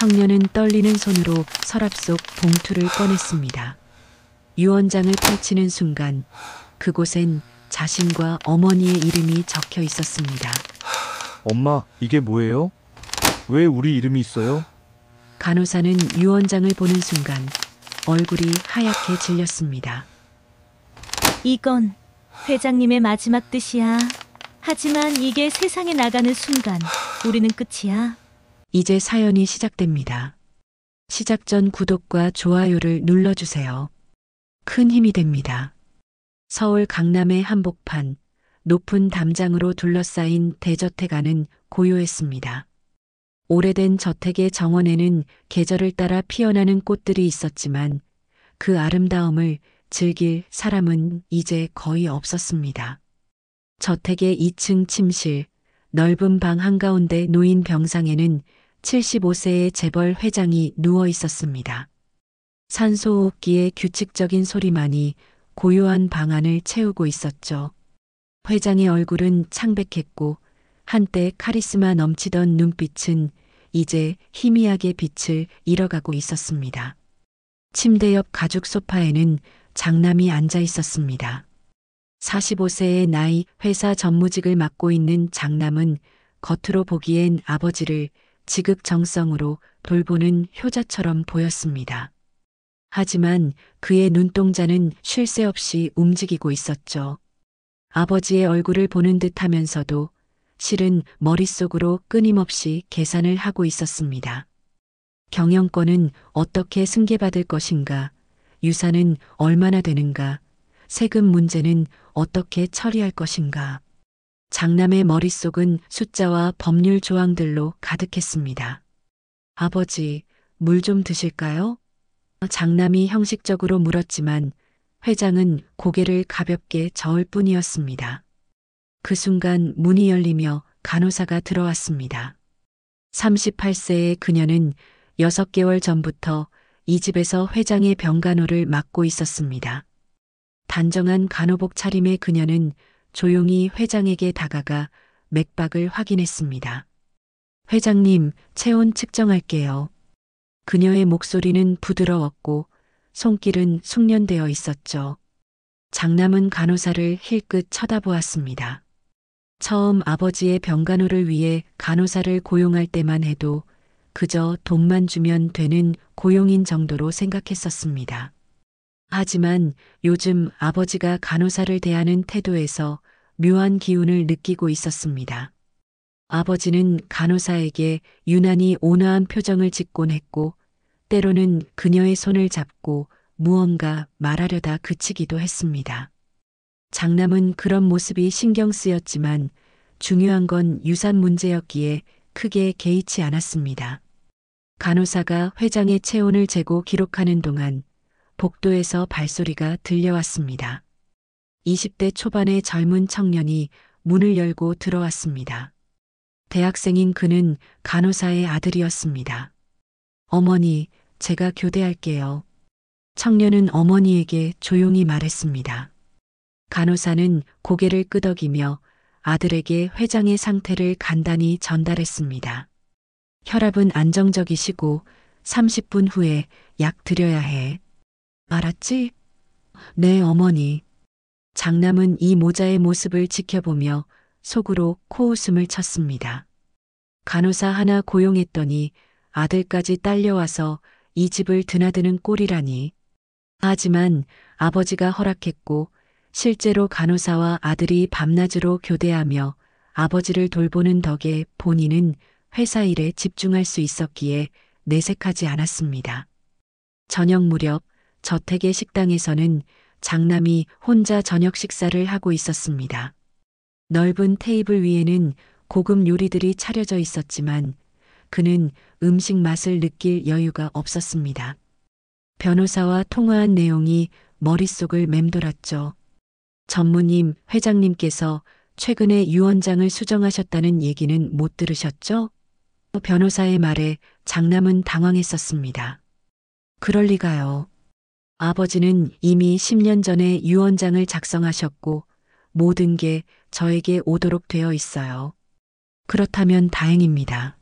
청년은 떨리는 손으로 서랍 속 봉투를 꺼냈습니다. 유언장을 펼치는 순간 그곳엔 자신과 어머니의 이름이 적혀 있었습니다. 엄마, 이게 뭐예요? 왜 우리 이름이 있어요? 간호사는 유언장을 보는 순간 얼굴이 하얗게 질렸습니다. 이건 회장님의 마지막 뜻이야. 하지만 이게 세상에 나가는 순간 우리는 끝이야. 이제 사연이 시작됩니다. 시작 전 구독과 좋아요를 눌러주세요. 큰 힘이 됩니다. 서울 강남의 한복판, 높은 담장으로 둘러싸인 대저택 안은 고요했습니다. 오래된 저택의 정원에는 계절을 따라 피어나는 꽃들이 있었지만 그 아름다움을 즐길 사람은 이제 거의 없었습니다. 저택의 2층 침실, 넓은 방 한가운데 놓인 병상에는 75세의 재벌 회장이 누워 있었습니다. 산소호흡기의 규칙적인 소리만이 고요한 방 안을 채우고 있었죠. 회장의 얼굴은 창백했고 한때 카리스마 넘치던 눈빛은 이제 희미하게 빛을 잃어가고 있었습니다. 침대 옆 가죽 소파에는 장남이 앉아 있었습니다. 45세의 나이 회사 전무직을 맡고 있는 장남은 겉으로 보기엔 아버지를 지극정성으로 돌보는 효자처럼 보였습니다. 하지만 그의 눈동자는 쉴 새 없이 움직이고 있었죠. 아버지의 얼굴을 보는 듯 하면서도 실은 머릿속으로 끊임없이 계산을 하고 있었습니다. 경영권은 어떻게 승계받을 것인가, 유산은 얼마나 되는가, 세금 문제는 어떻게 처리할 것인가. 장남의 머릿속은 숫자와 법률 조항들로 가득했습니다. 아버지, 물 좀 드실까요? 장남이 형식적으로 물었지만 회장은 고개를 가볍게 저을 뿐이었습니다. 그 순간 문이 열리며 간호사가 들어왔습니다. 38세의 그녀는 6개월 전부터 이 집에서 회장의 병간호를 맡고 있었습니다. 단정한 간호복 차림의 그녀는 조용히 회장에게 다가가 맥박을 확인했습니다. 회장님, 체온 측정할게요. 그녀의 목소리는 부드러웠고 손길은 숙련되어 있었죠. 장남은 간호사를 힐끗 쳐다보았습니다. 처음 아버지의 병간호를 위해 간호사를 고용할 때만 해도 그저 돈만 주면 되는 고용인 정도로 생각했었습니다. 하지만 요즘 아버지가 간호사를 대하는 태도에서 묘한 기운을 느끼고 있었습니다. 아버지는 간호사에게 유난히 온화한 표정을 짓곤 했고 때로는 그녀의 손을 잡고 무언가 말하려다 그치기도 했습니다. 장남은 그런 모습이 신경 쓰였지만 중요한 건 유산 문제였기에 크게 개의치 않았습니다. 간호사가 회장의 체온을 재고 기록하는 동안 복도에서 발소리가 들려왔습니다. 20대 초반의 젊은 청년이 문을 열고 들어왔습니다. 대학생인 그는 간호사의 아들이었습니다. 어머니, 제가 교대할게요. 청년은 어머니에게 조용히 말했습니다. 간호사는 고개를 끄덕이며 아들에게 회장의 상태를 간단히 전달했습니다. 혈압은 안정적이시고 30분 후에 약 드려야 해. 알았지? 네, 어머니. 장남은 이 모자의 모습을 지켜보며 속으로 코웃음을 쳤습니다. 간호사 하나 고용했더니 아들까지 딸려와서 이 집을 드나드는 꼴이라니. 하지만 아버지가 허락했고 실제로 간호사와 아들이 밤낮으로 교대하며 아버지를 돌보는 덕에 본인은 회사 일에 집중할 수 있었기에 내색하지 않았습니다. 저녁 무렵 저택의 식당에서는 장남이 혼자 저녁 식사를 하고 있었습니다. 넓은 테이블 위에는 고급 요리들이 차려져 있었지만 그는 음식 맛을 느낄 여유가 없었습니다. 변호사와 통화한 내용이 머릿속을 맴돌았죠. 전무님, 회장님께서 최근에 유언장을 수정하셨다는 얘기는 못 들으셨죠? 변호사의 말에 장남은 당황했었습니다. 그럴 리가요. 아버지는 이미 10년 전에 유언장을 작성하셨고 모든 게 저에게 오도록 되어 있어요. 그렇다면 다행입니다.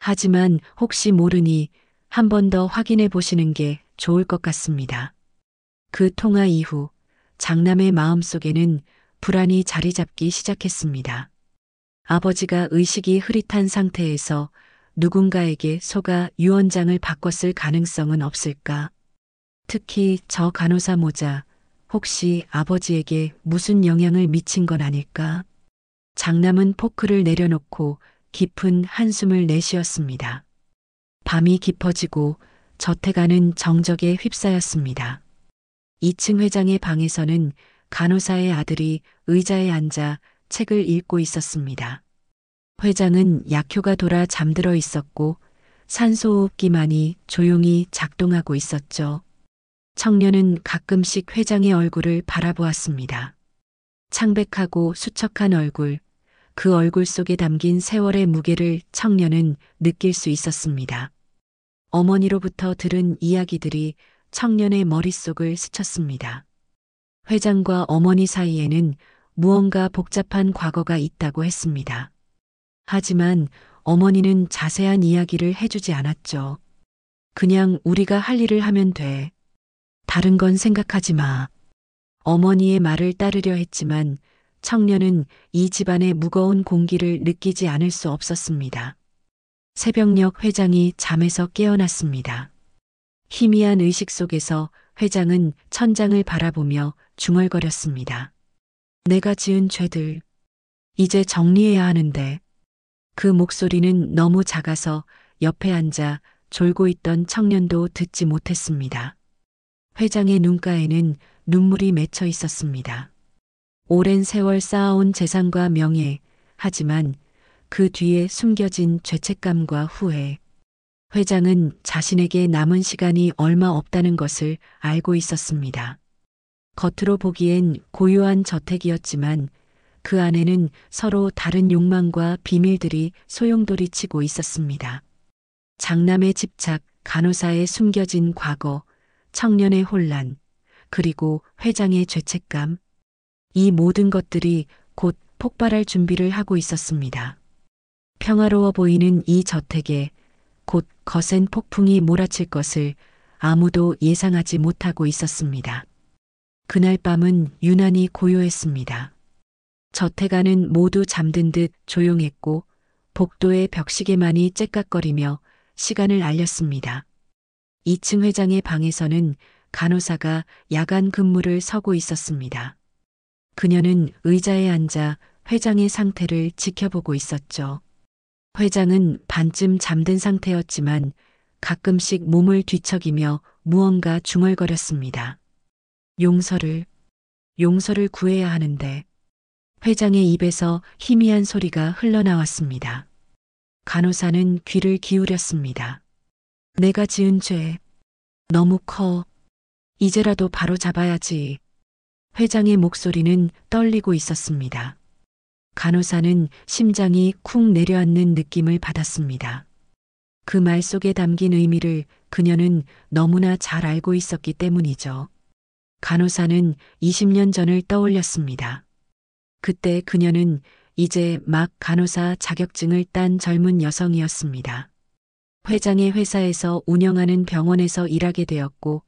하지만 혹시 모르니 한 번 더 확인해 보시는 게 좋을 것 같습니다. 그 통화 이후 장남의 마음속에는 불안이 자리 잡기 시작했습니다. 아버지가 의식이 흐릿한 상태에서 누군가에게 속아 유언장을 바꿨을 가능성은 없을까? 특히 저 간호사 모자 혹시 아버지에게 무슨 영향을 미친 건 아닐까? 장남은 포크를 내려놓고 깊은 한숨을 내쉬었습니다. 밤이 깊어지고 저택안은 정적에 휩싸였습니다. 2층 회장의 방에서는 간호사의 아들이 의자에 앉아 책을 읽고 있었습니다. 회장은 약효가 돌아 잠들어 있었고 산소호흡기만이 조용히 작동하고 있었죠. 청년은 가끔씩 회장의 얼굴을 바라보았습니다. 창백하고 수척한 얼굴, 그 얼굴 속에 담긴 세월의 무게를 청년은 느낄 수 있었습니다. 어머니로부터 들은 이야기들이 청년의 머릿속을 스쳤습니다. 회장과 어머니 사이에는 무언가 복잡한 과거가 있다고 했습니다. 하지만 어머니는 자세한 이야기를 해주지 않았죠. 그냥 우리가 할 일을 하면 돼. 다른 건 생각하지 마. 어머니의 말을 따르려 했지만 청년은 이 집안의 무거운 공기를 느끼지 않을 수 없었습니다. 새벽녘 회장이 잠에서 깨어났습니다. 희미한 의식 속에서 회장은 천장을 바라보며 중얼거렸습니다. 내가 지은 죄들, 이제 정리해야 하는데. 그 목소리는 너무 작아서 옆에 앉아 졸고 있던 청년도 듣지 못했습니다. 회장의 눈가에는 눈물이 맺혀 있었습니다. 오랜 세월 쌓아온 재산과 명예, 하지만 그 뒤에 숨겨진 죄책감과 후회. 회장은 자신에게 남은 시간이 얼마 없다는 것을 알고 있었습니다. 겉으로 보기엔 고요한 저택이었지만 그 안에는 서로 다른 욕망과 비밀들이 소용돌이치고 있었습니다. 장남의 집착, 간호사의 숨겨진 과거, 청년의 혼란, 그리고 회장의 죄책감. 이 모든 것들이 곧 폭발할 준비를 하고 있었습니다. 평화로워 보이는 이 저택에 곧 거센 폭풍이 몰아칠 것을 아무도 예상하지 못하고 있었습니다. 그날 밤은 유난히 고요했습니다. 저택안은 모두 잠든 듯 조용했고 복도의 벽시계만이 째깍거리며 시간을 알렸습니다. 2층 회장의 방에서는 간호사가 야간 근무를 서고 있었습니다. 그녀는 의자에 앉아 회장의 상태를 지켜보고 있었죠. 회장은 반쯤 잠든 상태였지만 가끔씩 몸을 뒤척이며 무언가 중얼거렸습니다. 용서를 구해야 하는데. 회장의 입에서 희미한 소리가 흘러나왔습니다. 간호사는 귀를 기울였습니다. 내가 지은 죄 너무 커. 이제라도 바로 잡아야지. 회장의 목소리는 떨리고 있었습니다. 간호사는 심장이 쿵 내려앉는 느낌을 받았습니다. 그 말 속에 담긴 의미를 그녀는 너무나 잘 알고 있었기 때문이죠. 간호사는 20년 전을 떠올렸습니다. 그때 그녀는 이제 막 간호사 자격증을 딴 젊은 여성이었습니다. 회장의 회사에서 운영하는 병원에서 일하게 되었고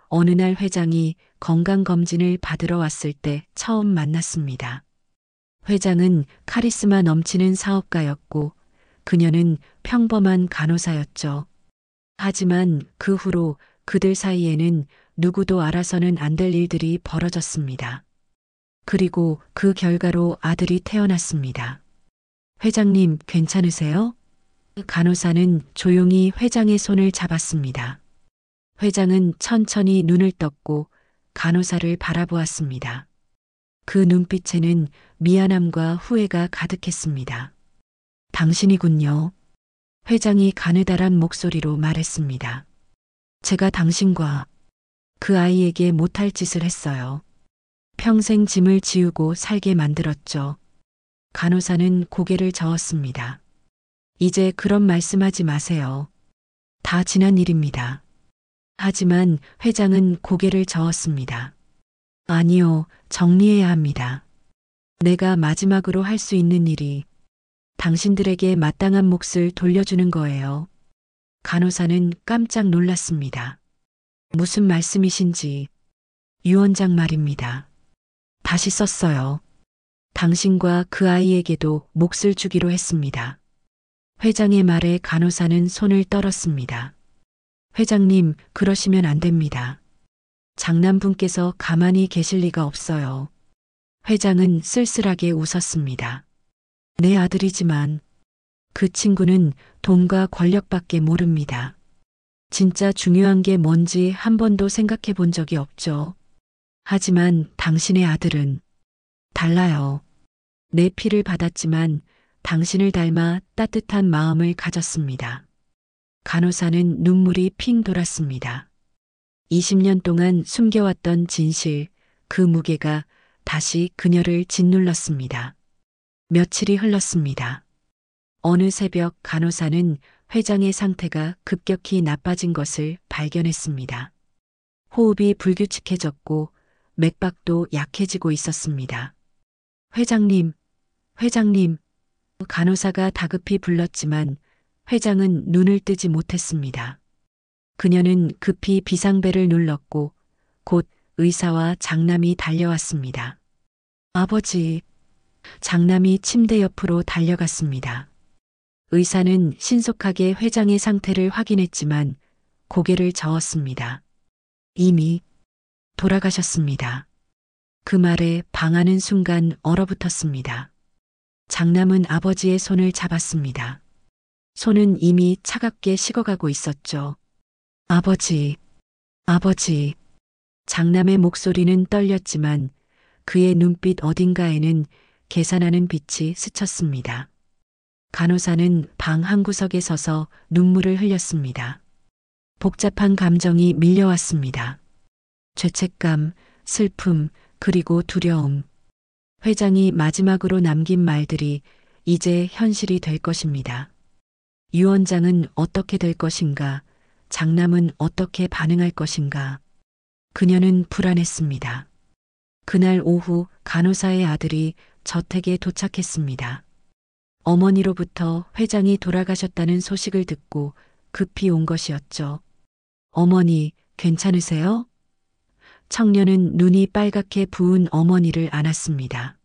어느 날 회장이 건강검진을 받으러 왔을 때 처음 만났습니다. 회장은 카리스마 넘치는 사업가였고 그녀는 평범한 간호사였죠. 하지만 그 후로 그들 사이에는 누구도 알아서는 안 될 일들이 벌어졌습니다. 그리고 그 결과로 아들이 태어났습니다. 회장님, 괜찮으세요? 간호사는 조용히 회장의 손을 잡았습니다. 회장은 천천히 눈을 떴고 간호사를 바라보았습니다. 그 눈빛에는 미안함과 후회가 가득했습니다. 당신이군요. 회장이 가느다란 목소리로 말했습니다. 제가 당신과 그 아이에게 못할 짓을 했어요. 평생 짐을 지우고 살게 만들었죠. 간호사는 고개를 저었습니다. 이제 그런 말씀하지 마세요. 다 지난 일입니다. 하지만 회장은 고개를 저었습니다. 아니요, 정리해야 합니다. 내가 마지막으로 할 수 있는 일이 당신들에게 마땅한 몫을 돌려주는 거예요. 간호사는 깜짝 놀랐습니다. 무슨 말씀이신지. 유언장 말입니다. 다시 썼어요. 당신과 그 아이에게도 몫을 주기로 했습니다. 회장의 말에 간호사는 손을 떨었습니다. 회장님, 그러시면 안 됩니다. 장남분께서 가만히 계실 리가 없어요. 회장은 쓸쓸하게 웃었습니다. 내 아들이지만 그 친구는 돈과 권력밖에 모릅니다. 진짜 중요한 게 뭔지 한 번도 생각해 본 적이 없죠. 하지만 당신의 아들은 달라요. 내 피를 받았지만 당신을 닮아 따뜻한 마음을 가졌습니다. 간호사는 눈물이 핑 돌았습니다. 20년 동안 숨겨왔던 진실, 그 무게가 다시 그녀를 짓눌렀습니다. 며칠이 흘렀습니다. 어느 새벽 간호사는 회장의 상태가 급격히 나빠진 것을 발견했습니다. 호흡이 불규칙해졌고 맥박도 약해지고 있었습니다. 회장님, 회장님. 간호사가 다급히 불렀지만 회장은 눈을 뜨지 못했습니다. 그녀는 급히 비상벨을 눌렀고 곧 의사와 장남이 달려왔습니다. 아버지. 장남이 침대 옆으로 달려갔습니다. 의사는 신속하게 회장의 상태를 확인했지만 고개를 저었습니다. 이미 돌아가셨습니다. 그 말에 방하는 순간 얼어붙었습니다. 장남은 아버지의 손을 잡았습니다. 손은 이미 차갑게 식어가고 있었죠. 아버지, 아버지. 장남의 목소리는 떨렸지만 그의 눈빛 어딘가에는 계산하는 빛이 스쳤습니다. 간호사는 방 한구석에 서서 눈물을 흘렸습니다. 복잡한 감정이 밀려왔습니다. 죄책감, 슬픔, 그리고 두려움. 회장이 마지막으로 남긴 말들이 이제 현실이 될 것입니다. 유언장은 어떻게 될 것인가? 장남은 어떻게 반응할 것인가? 그녀는 불안했습니다. 그날 오후 간호사의 아들이 저택에 도착했습니다. 어머니로부터 회장이 돌아가셨다는 소식을 듣고 급히 온 것이었죠. 어머니, 괜찮으세요? 청년은 눈이 빨갛게 부은 어머니를 안았습니다.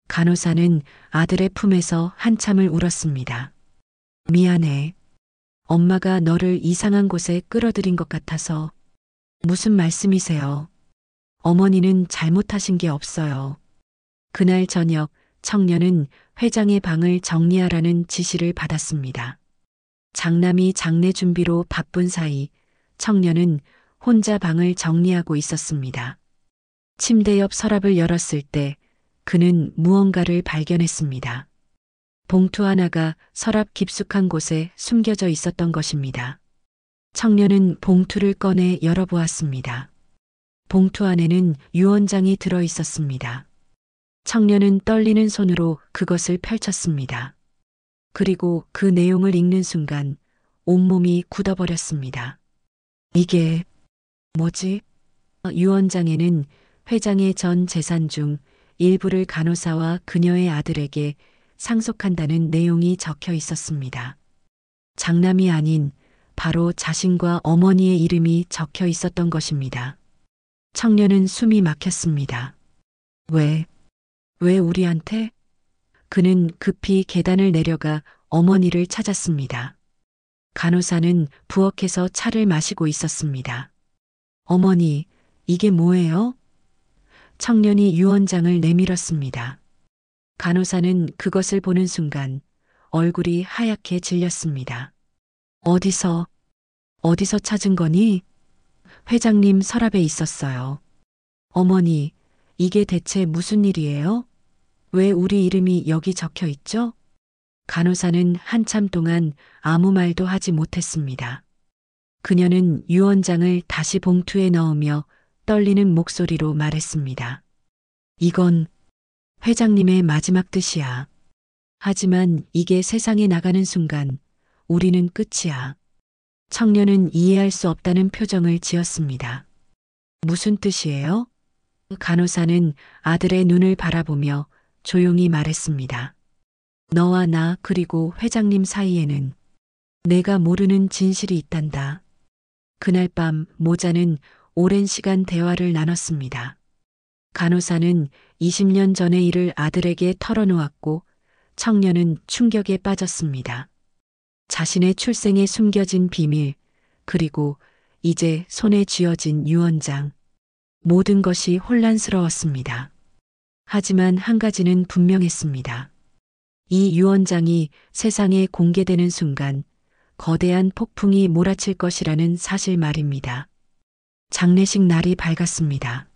간호사는 아들의 품에서 한참을 울었습니다. 미안해. 엄마가 너를 이상한 곳에 끌어들인 것 같아서. 무슨 말씀이세요? 어머니는 잘못하신 게 없어요. 그날 저녁 청년은 회장의 방을 정리하라는 지시를 받았습니다. 장남이 장례 준비로 바쁜 사이 청년은 혼자 방을 정리하고 있었습니다. 침대 옆 서랍을 열었을 때 그는 무언가를 발견했습니다. 봉투 하나가 서랍 깊숙한 곳에 숨겨져 있었던 것입니다. 청년은 봉투를 꺼내 열어보았습니다. 봉투 안에는 유언장이 들어 있었습니다. 청년은 떨리는 손으로 그것을 펼쳤습니다. 그리고 그 내용을 읽는 순간 온몸이 굳어버렸습니다. 이게 뭐지? 유언장에는 회장의 전 재산 중 일부를 간호사와 그녀의 아들에게 상속한다는 내용이 적혀 있었습니다. 장남이 아닌 바로 자신과 어머니의 이름이 적혀 있었던 것입니다. 청년은 숨이 막혔습니다. 왜 우리한테? 그는 급히 계단을 내려가 어머니를 찾았습니다. 간호사는 부엌에서 차를 마시고 있었습니다. 어머니, 이게 뭐예요? 청년이 유언장을 내밀었습니다. 간호사는 그것을 보는 순간 얼굴이 하얗게 질렸습니다. 어디서 찾은 거니? 회장님 서랍에 있었어요. 어머니, 이게 대체 무슨 일이에요? 왜 우리 이름이 여기 적혀 있죠? 간호사는 한참 동안 아무 말도 하지 못했습니다. 그녀는 유언장을 다시 봉투에 넣으며 떨리는 목소리로 말했습니다. 이건 회장님의 마지막 뜻이야. 하지만 이게 세상에 나가는 순간 우리는 끝이야. 청년은 이해할 수 없다는 표정을 지었습니다. 무슨 뜻이에요? 간호사는 아들의 눈을 바라보며 조용히 말했습니다. 너와 나 그리고 회장님 사이에는 내가 모르는 진실이 있단다. 그날 밤 모자는 오랜 시간 대화를 나눴습니다. 간호사는 20년 전의 일을 아들에게 털어놓았고 청년은 충격에 빠졌습니다. 자신의 출생에 숨겨진 비밀, 그리고 이제 손에 쥐어진 유언장. 모든 것이 혼란스러웠습니다. 하지만 한 가지는 분명했습니다. 이 유언장이 세상에 공개되는 순간 거대한 폭풍이 몰아칠 것이라는 사실 말입니다. 장례식 날이 밝았습니다.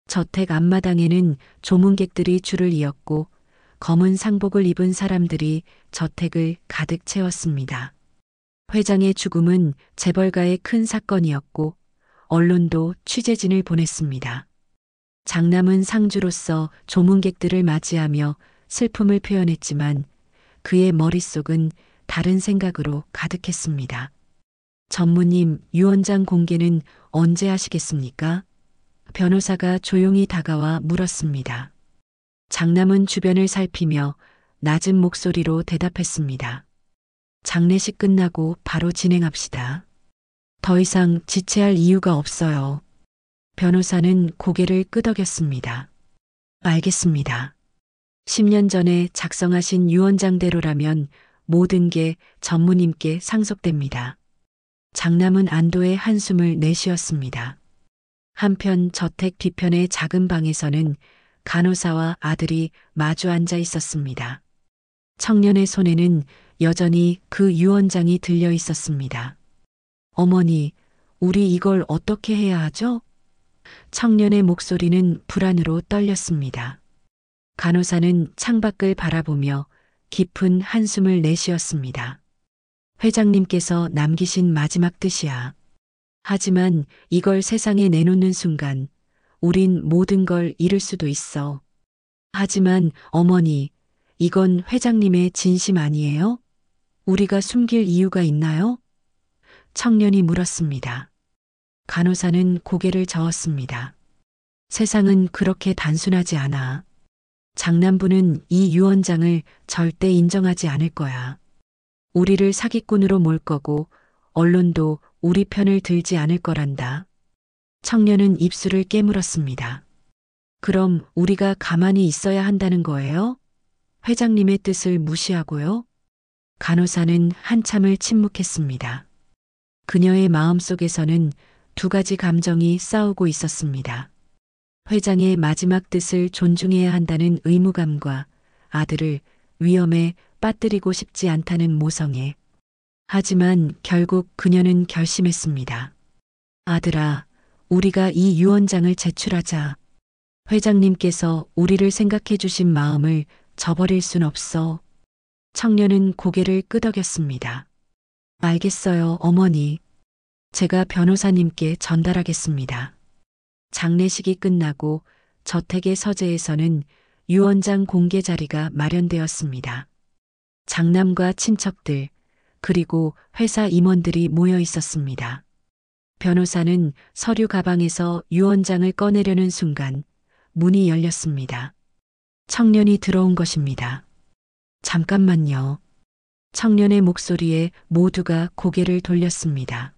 저택 앞마당에는 조문객들이 줄을 이었고 검은 상복을 입은 사람들이 저택을 가득 채웠습니다. 회장의 죽음은 재벌가의 큰 사건이었고 언론도 취재진을 보냈습니다. 장남은 상주로서 조문객들을 맞이하며 슬픔을 표현했지만 그의 머릿속은 다른 생각으로 가득했습니다. 전무님, 유언장 공개는 언제 하시겠습니까? 변호사가 조용히 다가와 물었습니다. 장남은 주변을 살피며 낮은 목소리로 대답했습니다. 장례식 끝나고 바로 진행합시다. 더 이상 지체할 이유가 없어요. 변호사는 고개를 끄덕였습니다. 알겠습니다. 10년 전에 작성하신 유언장대로라면 모든 게 전무님께 상속됩니다. 장남은 안도의 한숨을 내쉬었습니다. 한편 저택 뒤편의 작은 방에서는 간호사와 아들이 마주 앉아 있었습니다. 청년의 손에는 여전히 그 유언장이 들려 있었습니다. 어머니, 우리 이걸 어떻게 해야 하죠? 청년의 목소리는 불안으로 떨렸습니다. 간호사는 창밖을 바라보며 깊은 한숨을 내쉬었습니다. 회장님께서 남기신 마지막 뜻이야. 하지만 이걸 세상에 내놓는 순간 우린 모든 걸 잃을 수도 있어. 하지만 어머니, 이건 회장님의 진심 아니에요? 우리가 숨길 이유가 있나요? 청년이 물었습니다. 간호사는 고개를 저었습니다. 세상은 그렇게 단순하지 않아. 장남부는 이 유언장을 절대 인정하지 않을 거야. 우리를 사기꾼으로 몰 거고 언론도 우리 편을 들지 않을 거란다. 청년은 입술을 깨물었습니다. 그럼 우리가 가만히 있어야 한다는 거예요? 회장님의 뜻을 무시하고요? 간호사는 한참을 침묵했습니다. 그녀의 마음속에서는 두 가지 감정이 싸우고 있었습니다. 회장의 마지막 뜻을 존중해야 한다는 의무감과 아들을 위험에 빠뜨리고 싶지 않다는 모성애. 하지만 결국 그녀는 결심했습니다. 아들아, 우리가 이 유언장을 제출하자. 회장님께서 우리를 생각해 주신 마음을 저버릴 순 없어. 청년은 고개를 끄덕였습니다. 알겠어요, 어머니. 제가 변호사님께 전달하겠습니다. 장례식이 끝나고 저택의 서재에서는 유언장 공개 자리가 마련되었습니다. 장남과 친척들, 그리고 회사 임원들이 모여 있었습니다. 변호사는 서류 가방에서 유언장을 꺼내려는 순간 문이 열렸습니다. 청년이 들어온 것입니다. 잠깐만요. 청년의 목소리에 모두가 고개를 돌렸습니다.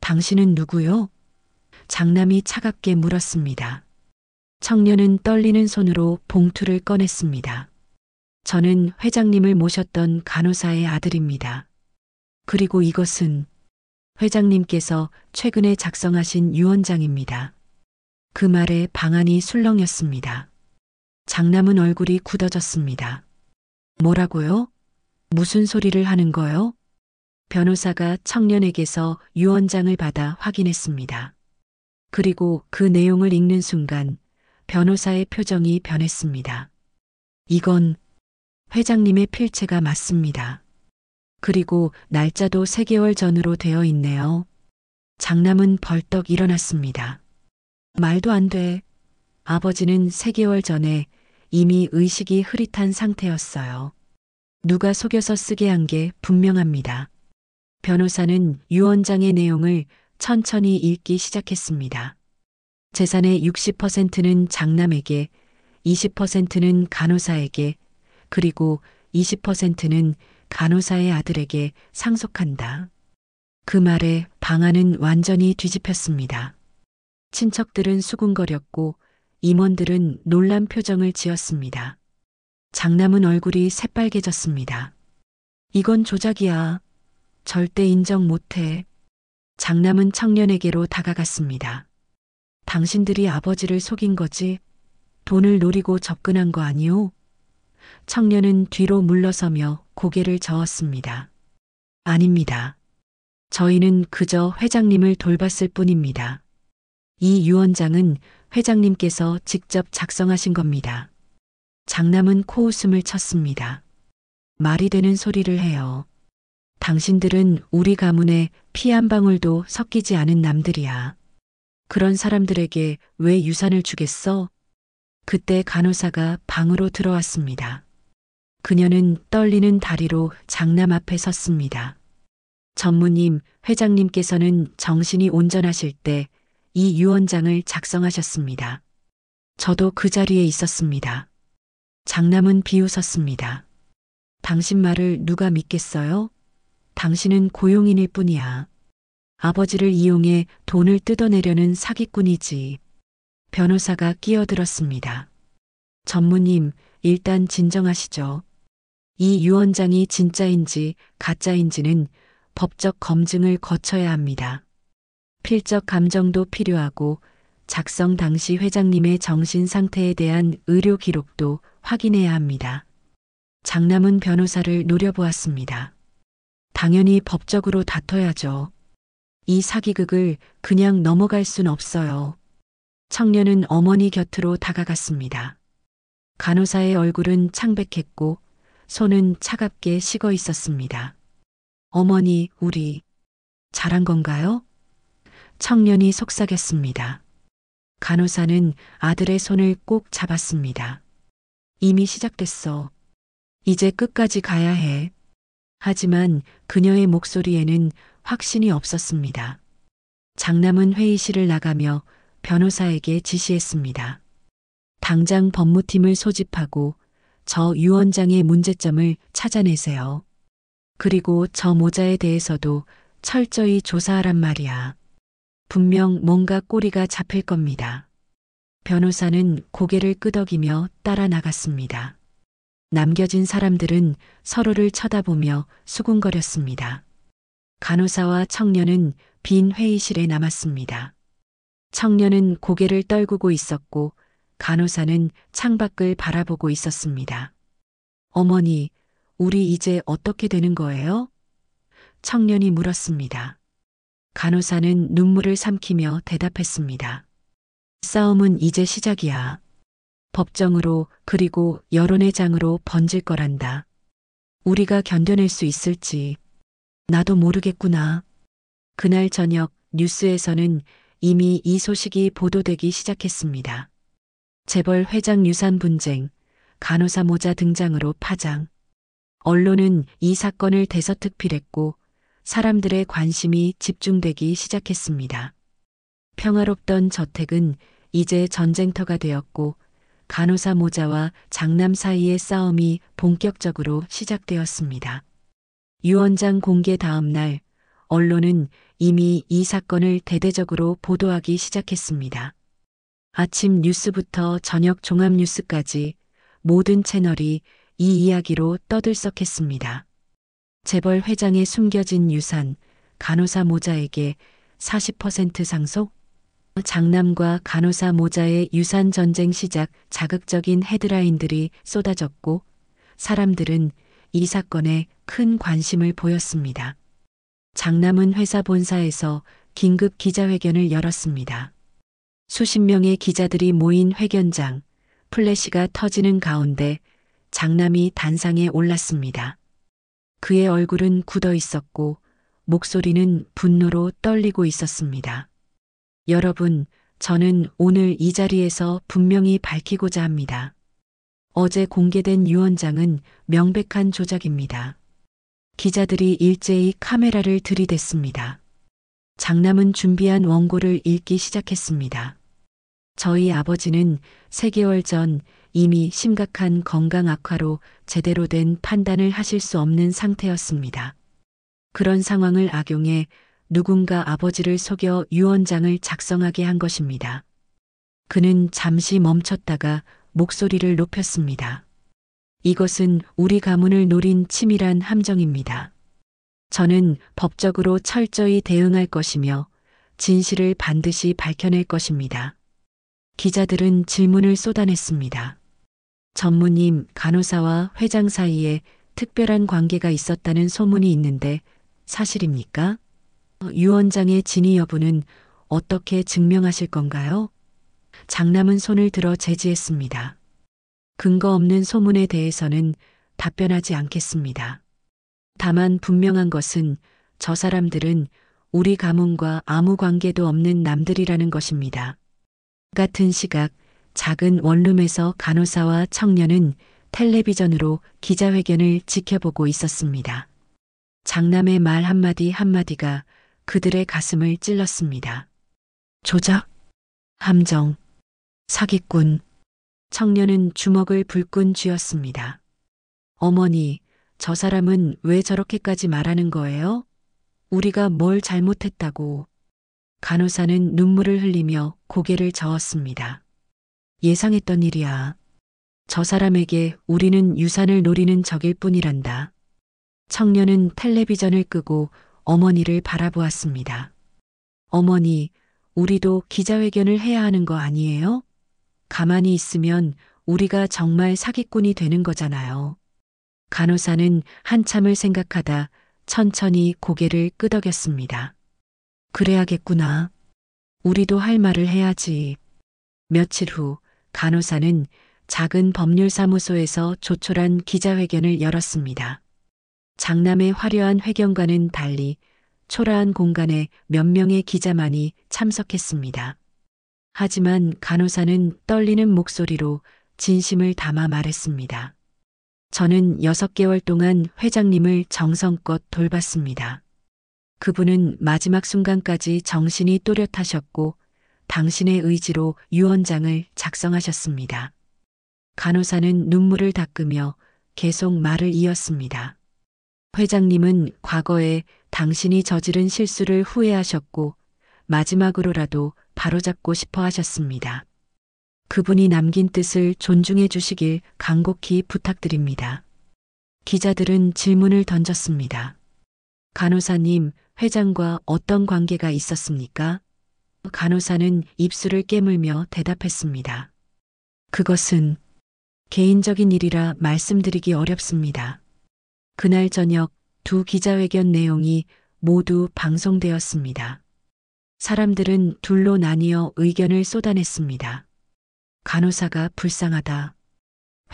당신은 누구요? 장남이 차갑게 물었습니다. 청년은 떨리는 손으로 봉투를 꺼냈습니다. 저는 회장님을 모셨던 간호사의 아들입니다. 그리고 이것은 회장님께서 최근에 작성하신 유언장입니다. 그 말에 방안이 술렁였습니다. 장남은 얼굴이 굳어졌습니다. 뭐라고요? 무슨 소리를 하는 거요? 변호사가 청년에게서 유언장을 받아 확인했습니다. 그리고 그 내용을 읽는 순간 변호사의 표정이 변했습니다. 이건 회장님의 필체가 맞습니다. 그리고 날짜도 3개월 전으로 되어 있네요. 장남은 벌떡 일어났습니다. 말도 안 돼. 아버지는 3개월 전에 이미 의식이 흐릿한 상태였어요. 누가 속여서 쓰게 한 게 분명합니다. 변호사는 유언장의 내용을 천천히 읽기 시작했습니다. 재산의 60%는 장남에게, 20%는 간호사에게, 그리고 20%는 간호사의 아들에게 상속한다. 그 말에 방안은 완전히 뒤집혔습니다. 친척들은 수군거렸고 임원들은 놀란 표정을 지었습니다. 장남은 얼굴이 새빨개졌습니다. 이건 조작이야. 절대 인정 못해. 장남은 청년에게로 다가갔습니다. 당신들이 아버지를 속인 거지? 돈을 노리고 접근한 거 아니오? 청년은 뒤로 물러서며 고개를 저었습니다. 아닙니다. 저희는 그저 회장님을 돌봤을 뿐입니다. 이 유언장은 회장님께서 직접 작성하신 겁니다. 장남은 코웃음을 쳤습니다. 말이 되는 소리를 해요. 당신들은 우리 가문에 피 한 방울도 섞이지 않은 남들이야. 그런 사람들에게 왜 유산을 주겠어? 그때 간호사가 방으로 들어왔습니다. 그녀는 떨리는 다리로 장남 앞에 섰습니다. 전무님, 회장님께서는 정신이 온전하실 때 이 유언장을 작성하셨습니다. 저도 그 자리에 있었습니다. 장남은 비웃었습니다. 당신 말을 누가 믿겠어요? 당신은 고용인일 뿐이야. 아버지를 이용해 돈을 뜯어내려는 사기꾼이지. 변호사가 끼어들었습니다. 전무님, 일단 진정하시죠. 이 유언장이 진짜인지 가짜인지는 법적 검증을 거쳐야 합니다. 필적 감정도 필요하고 작성 당시 회장님의 정신 상태에 대한 의료 기록도 확인해야 합니다. 장남은 변호사를 노려보았습니다. 당연히 법적으로 다퉈야죠. 이 사기극을 그냥 넘어갈 순 없어요. 청년은 어머니 곁으로 다가갔습니다. 간호사의 얼굴은 창백했고 손은 차갑게 식어 있었습니다. 어머니, 우리 잘한 건가요? 청년이 속삭였습니다. 간호사는 아들의 손을 꼭 잡았습니다. 이미 시작됐어. 이제 끝까지 가야 해. 하지만 그녀의 목소리에는 확신이 없었습니다. 장남은 회의실을 나가며 변호사에게 지시했습니다. 당장 법무팀을 소집하고 저 유언장의 문제점을 찾아내세요. 그리고 저 모자에 대해서도 철저히 조사하란 말이야. 분명 뭔가 꼬리가 잡힐 겁니다. 변호사는 고개를 끄덕이며 따라 나갔습니다. 남겨진 사람들은 서로를 쳐다보며 수군거렸습니다. 간호사와 청년은 빈 회의실에 남았습니다. 청년은 고개를 떨구고 있었고 간호사는 창밖을 바라보고 있었습니다. 어머니, 우리 이제 어떻게 되는 거예요? 청년이 물었습니다. 간호사는 눈물을 삼키며 대답했습니다. 싸움은 이제 시작이야. 법정으로 그리고 여론의 장으로 번질 거란다. 우리가 견뎌낼 수 있을지 나도 모르겠구나. 그날 저녁 뉴스에서는 이미 이 소식이 보도되기 시작했습니다. 재벌 회장 유산 분쟁, 간호사 모자 등장으로 파장. 언론은 이 사건을 대서특필했고 사람들의 관심이 집중되기 시작했습니다. 평화롭던 저택은 이제 전쟁터가 되었고 간호사 모자와 장남 사이의 싸움이 본격적으로 시작되었습니다. 유언장 공개 다음 날 언론은 이미 이 사건을 대대적으로 보도하기 시작했습니다. 아침 뉴스부터 저녁 종합 뉴스까지 모든 채널이 이 이야기로 떠들썩했습니다. 재벌 회장의 숨겨진 유산, 간호사 모자에게 40% 상속? 장남과 간호사 모자의 유산 전쟁 시작 자극적인 헤드라인들이 쏟아졌고 사람들은 이 사건에 큰 관심을 보였습니다. 장남은 회사 본사에서 긴급 기자회견을 열었습니다. 수십 명의 기자들이 모인 회견장, 플래시가 터지는 가운데 장남이 단상에 올랐습니다. 그의 얼굴은 굳어 있었고 목소리는 분노로 떨리고 있었습니다. 여러분, 저는 오늘 이 자리에서 분명히 밝히고자 합니다. 어제 공개된 유언장은 명백한 조작입니다. 기자들이 일제히 카메라를 들이댔습니다. 장남은 준비한 원고를 읽기 시작했습니다. 저희 아버지는 3개월 전 이미 심각한 건강 악화로 제대로 된 판단을 하실 수 없는 상태였습니다. 그런 상황을 악용해 누군가 아버지를 속여 유언장을 작성하게 한 것입니다. 그는 잠시 멈췄다가 목소리를 높였습니다. 이것은 우리 가문을 노린 치밀한 함정입니다. 저는 법적으로 철저히 대응할 것이며 진실을 반드시 밝혀낼 것입니다. 기자들은 질문을 쏟아냈습니다. 전무님, 간호사와 회장 사이에 특별한 관계가 있었다는 소문이 있는데 사실입니까? 유언장의 진위 여부는 어떻게 증명하실 건가요? 장남은 손을 들어 제지했습니다. 근거 없는 소문에 대해서는 답변하지 않겠습니다. 다만 분명한 것은 저 사람들은 우리 가문과 아무 관계도 없는 남들이라는 것입니다. 같은 시각 작은 원룸에서 간호사와 청년은 텔레비전으로 기자회견을 지켜보고 있었습니다. 장남의 말 한마디 한마디가 그들의 가슴을 찔렀습니다. 조작, 함정, 사기꾼. 청년은 주먹을 불끈 쥐었습니다. 어머니, 저 사람은 왜 저렇게까지 말하는 거예요? 우리가 뭘 잘못했다고. 간호사는 눈물을 흘리며 고개를 저었습니다. 예상했던 일이야. 저 사람에게 우리는 유산을 노리는 적일 뿐이란다. 청년은 텔레비전을 끄고 어머니를 바라보았습니다. 어머니, 우리도 기자회견을 해야 하는 거 아니에요? 가만히 있으면 우리가 정말 사기꾼이 되는 거잖아요. 간호사는 한참을 생각하다 천천히 고개를 끄덕였습니다. 그래야겠구나. 우리도 할 말을 해야지. 며칠 후 간호사는 작은 법률사무소에서 조촐한 기자회견을 열었습니다. 장남의 화려한 회견과는 달리 초라한 공간에 몇 명의 기자만이 참석했습니다. 하지만 간호사는 떨리는 목소리로 진심을 담아 말했습니다. 저는 6개월 동안 회장님을 정성껏 돌봤습니다. 그분은 마지막 순간까지 정신이 또렷하셨고 당신의 의지로 유언장을 작성하셨습니다. 간호사는 눈물을 닦으며 계속 말을 이었습니다. 회장님은 과거에 당신이 저지른 실수를 후회하셨고 마지막으로라도 바로잡고 싶어 하셨습니다. 그분이 남긴 뜻을 존중해 주시길 간곡히 부탁드립니다. 기자들은 질문을 던졌습니다. 간호사님, 회장과 어떤 관계가 있었습니까? 간호사는 입술을 깨물며 대답했습니다. 그것은 개인적인 일이라 말씀드리기 어렵습니다. 그날 저녁 두 기자회견 내용이 모두 방송되었습니다. 사람들은 둘로 나뉘어 의견을 쏟아냈습니다. 간호사가 불쌍하다.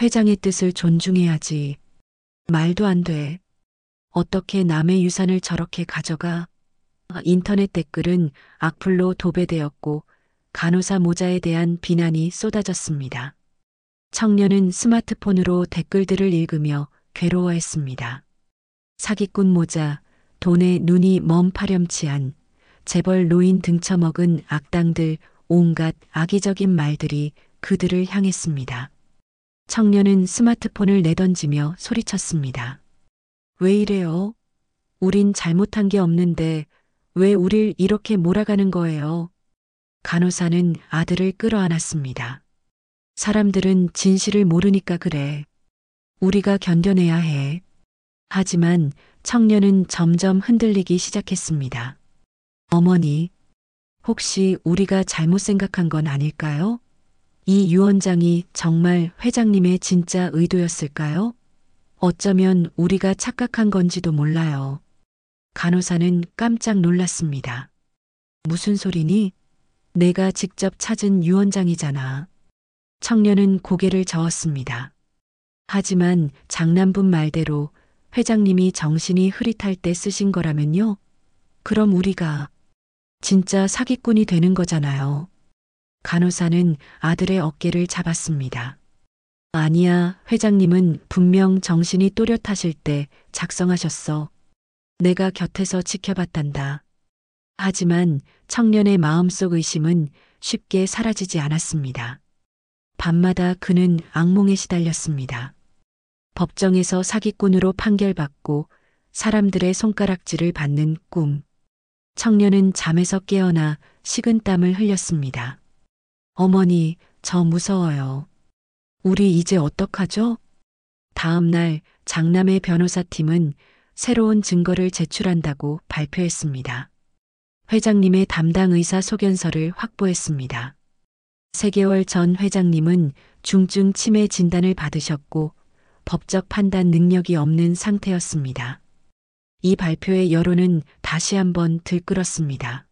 회장의 뜻을 존중해야지. 말도 안 돼. 어떻게 남의 유산을 저렇게 가져가? 인터넷 댓글은 악플로 도배되었고 간호사 모자에 대한 비난이 쏟아졌습니다. 청년은 스마트폰으로 댓글들을 읽으며 괴로워했습니다. 사기꾼 모자, 돈에 눈이 먼 파렴치한 재벌 노인 등쳐먹은 악당들, 온갖 악의적인 말들이 그들을 향했습니다. 청년은 스마트폰을 내던지며 소리쳤습니다. 왜 이래요? 우린 잘못한 게 없는데 왜 우릴 이렇게 몰아가는 거예요? 간호사는 아들을 끌어안았습니다. 사람들은 진실을 모르니까 그래. 우리가 견뎌내야 해. 하지만 청년은 점점 흔들리기 시작했습니다. 어머니, 혹시 우리가 잘못 생각한 건 아닐까요? 이 유언장이 정말 회장님의 진짜 의도였을까요? 어쩌면 우리가 착각한 건지도 몰라요. 간호사는 깜짝 놀랐습니다. 무슨 소리니? 내가 직접 찾은 유언장이잖아. 청년은 고개를 저었습니다. 하지만 장남분 말대로 회장님이 정신이 흐릿할 때 쓰신 거라면요? 그럼 우리가 진짜 사기꾼이 되는 거잖아요. 간호사는 아들의 어깨를 잡았습니다. 아니야, 회장님은 분명 정신이 또렷하실 때 작성하셨어. 내가 곁에서 지켜봤단다. 하지만 청년의 마음속 의심은 쉽게 사라지지 않았습니다. 밤마다 그는 악몽에 시달렸습니다. 법정에서 사기꾼으로 판결받고 사람들의 손가락질을 받는 꿈. 청년은 잠에서 깨어나 식은땀을 흘렸습니다. 어머니, 저 무서워요. 우리 이제 어떡하죠? 다음 날 장남의 변호사팀은 새로운 증거를 제출한다고 발표했습니다. 회장님의 담당 의사 소견서를 확보했습니다. 3개월 전 회장님은 중증 치매 진단을 받으셨고 법적 판단 능력이 없는 상태였습니다. 이 발표의 여론은 다시 한번 들끓었습니다.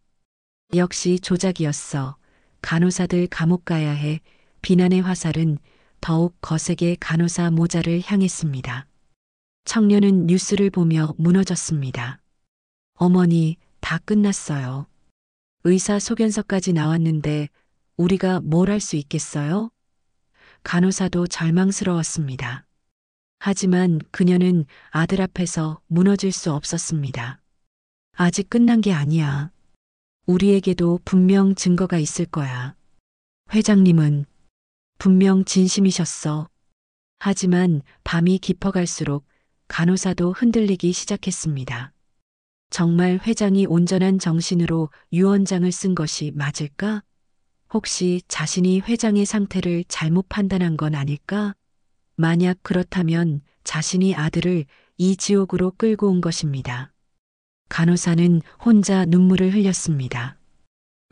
역시 조작이었어. 간호사들 감옥 가야 해. 비난의 화살은 더욱 거세게 간호사 모자를 향했습니다. 청년은 뉴스를 보며 무너졌습니다. 어머니, 다 끝났어요. 의사 소견서까지 나왔는데 우리가 뭘 할 수 있겠어요? 간호사도 절망스러웠습니다. 하지만 그녀는 아들 앞에서 무너질 수 없었습니다. 아직 끝난 게 아니야. 우리에게도 분명 증거가 있을 거야. 회장님은 분명 진심이셨어. 하지만 밤이 깊어갈수록 간호사도 흔들리기 시작했습니다. 정말 회장이 온전한 정신으로 유언장을 쓴 것이 맞을까? 혹시 자신이 회장의 상태를 잘못 판단한 건 아닐까? 만약 그렇다면 자신이 아들을 이 지옥으로 끌고 온 것입니다. 간호사는 혼자 눈물을 흘렸습니다.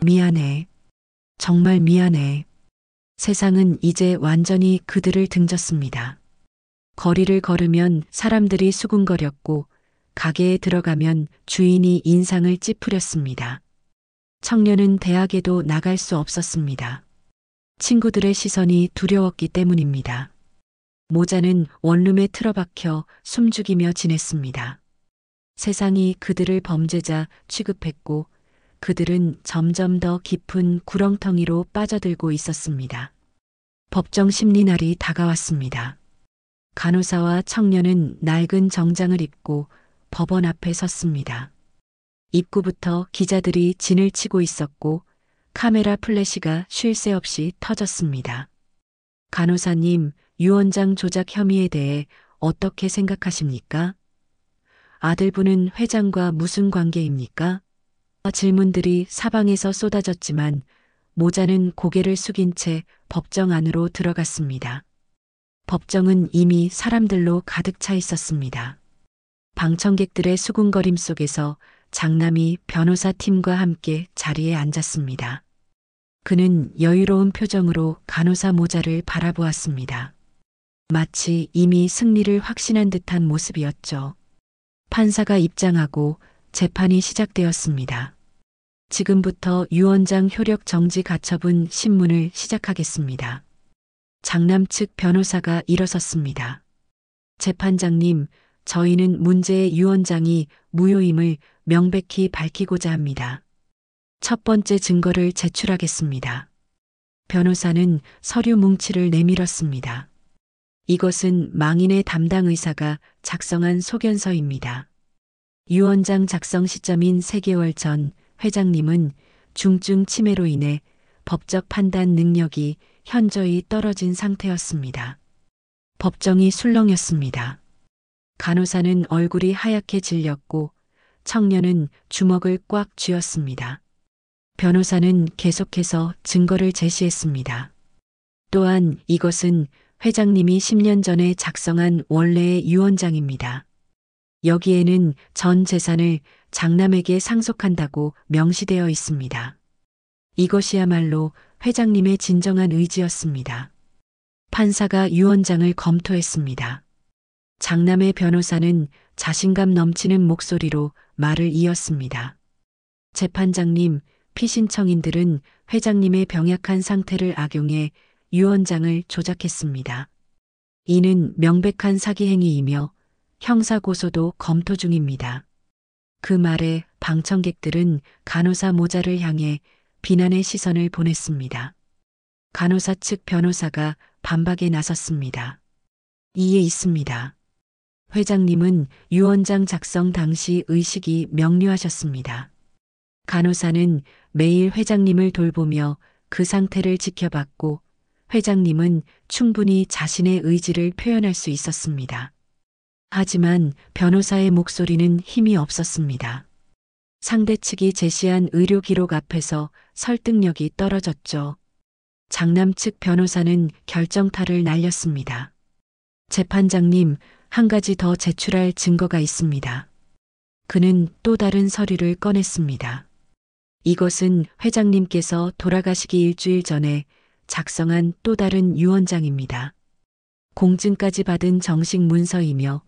미안해. 정말 미안해. 세상은 이제 완전히 그들을 등졌습니다. 거리를 걸으면 사람들이 수군거렸고 가게에 들어가면 주인이 인상을 찌푸렸습니다. 청년은 대학에도 나갈 수 없었습니다. 친구들의 시선이 두려웠기 때문입니다. 모자는 원룸에 틀어박혀 숨죽이며 지냈습니다. 세상이 그들을 범죄자 취급했고 그들은 점점 더 깊은 구렁텅이로 빠져들고 있었습니다. 법정 심리날이 다가왔습니다. 간호사와 청년은 낡은 정장을 입고 법원 앞에 섰습니다. 입구부터 기자들이 진을 치고 있었고 카메라 플래시가 쉴 새 없이 터졌습니다. 간호사님, 유언장 조작 혐의에 대해 어떻게 생각하십니까? 아들분은 회장과 무슨 관계입니까? 질문들이 사방에서 쏟아졌지만 모자는 고개를 숙인 채 법정 안으로 들어갔습니다. 법정은 이미 사람들로 가득 차 있었습니다. 방청객들의 수군거림 속에서 장남이 변호사 팀과 함께 자리에 앉았습니다. 그는 여유로운 표정으로 간호사 모자를 바라보았습니다. 마치 이미 승리를 확신한 듯한 모습이었죠. 판사가 입장하고 재판이 시작되었습니다. 지금부터 유언장 효력 정지 가처분 신문을 시작하겠습니다. 장남 측 변호사가 일어섰습니다. 재판장님, 저희는 문제의 유언장이 무효임을 명백히 밝히고자 합니다. 첫 번째 증거를 제출하겠습니다. 변호사는 서류 뭉치를 내밀었습니다. 이것은 망인의 담당 의사가 작성한 소견서입니다. 유언장 작성 시점인 3개월 전 회장님은 중증 치매로 인해 법적 판단 능력이 현저히 떨어진 상태였습니다. 법정이 술렁였습니다. 간호사는 얼굴이 하얗게 질렸고 청년은 주먹을 꽉 쥐었습니다. 변호사는 계속해서 증거를 제시했습니다. 또한 이것은 회장님이 10년 전에 작성한 원래의 유언장입니다. 여기에는 전 재산을 장남에게 상속한다고 명시되어 있습니다. 이것이야말로 회장님의 진정한 의지였습니다. 판사가 유언장을 검토했습니다. 장남의 변호사는 자신감 넘치는 목소리로 말을 이었습니다. 재판장님, 피신청인들은 회장님의 병약한 상태를 악용해 유언장을 조작했습니다. 이는 명백한 사기 행위이며 형사고소도 검토 중입니다. 그 말에 방청객들은 간호사 모자를 향해 비난의 시선을 보냈습니다. 간호사 측 변호사가 반박에 나섰습니다. 이에 있습니다. 회장님은 유언장 작성 당시 의식이 명료하셨습니다. 간호사는 매일 회장님을 돌보며 그 상태를 지켜봤고 회장님은 충분히 자신의 의지를 표현할 수 있었습니다. 하지만 변호사의 목소리는 힘이 없었습니다. 상대 측이 제시한 의료 기록 앞에서 설득력이 떨어졌죠. 장남 측 변호사는 결정타를 날렸습니다. 재판장님, 한 가지 더 제출할 증거가 있습니다. 그는 또 다른 서류를 꺼냈습니다. 이것은 회장님께서 돌아가시기 일주일 전에 작성한 또 다른 유언장입니다. 공증까지 받은 정식 문서이며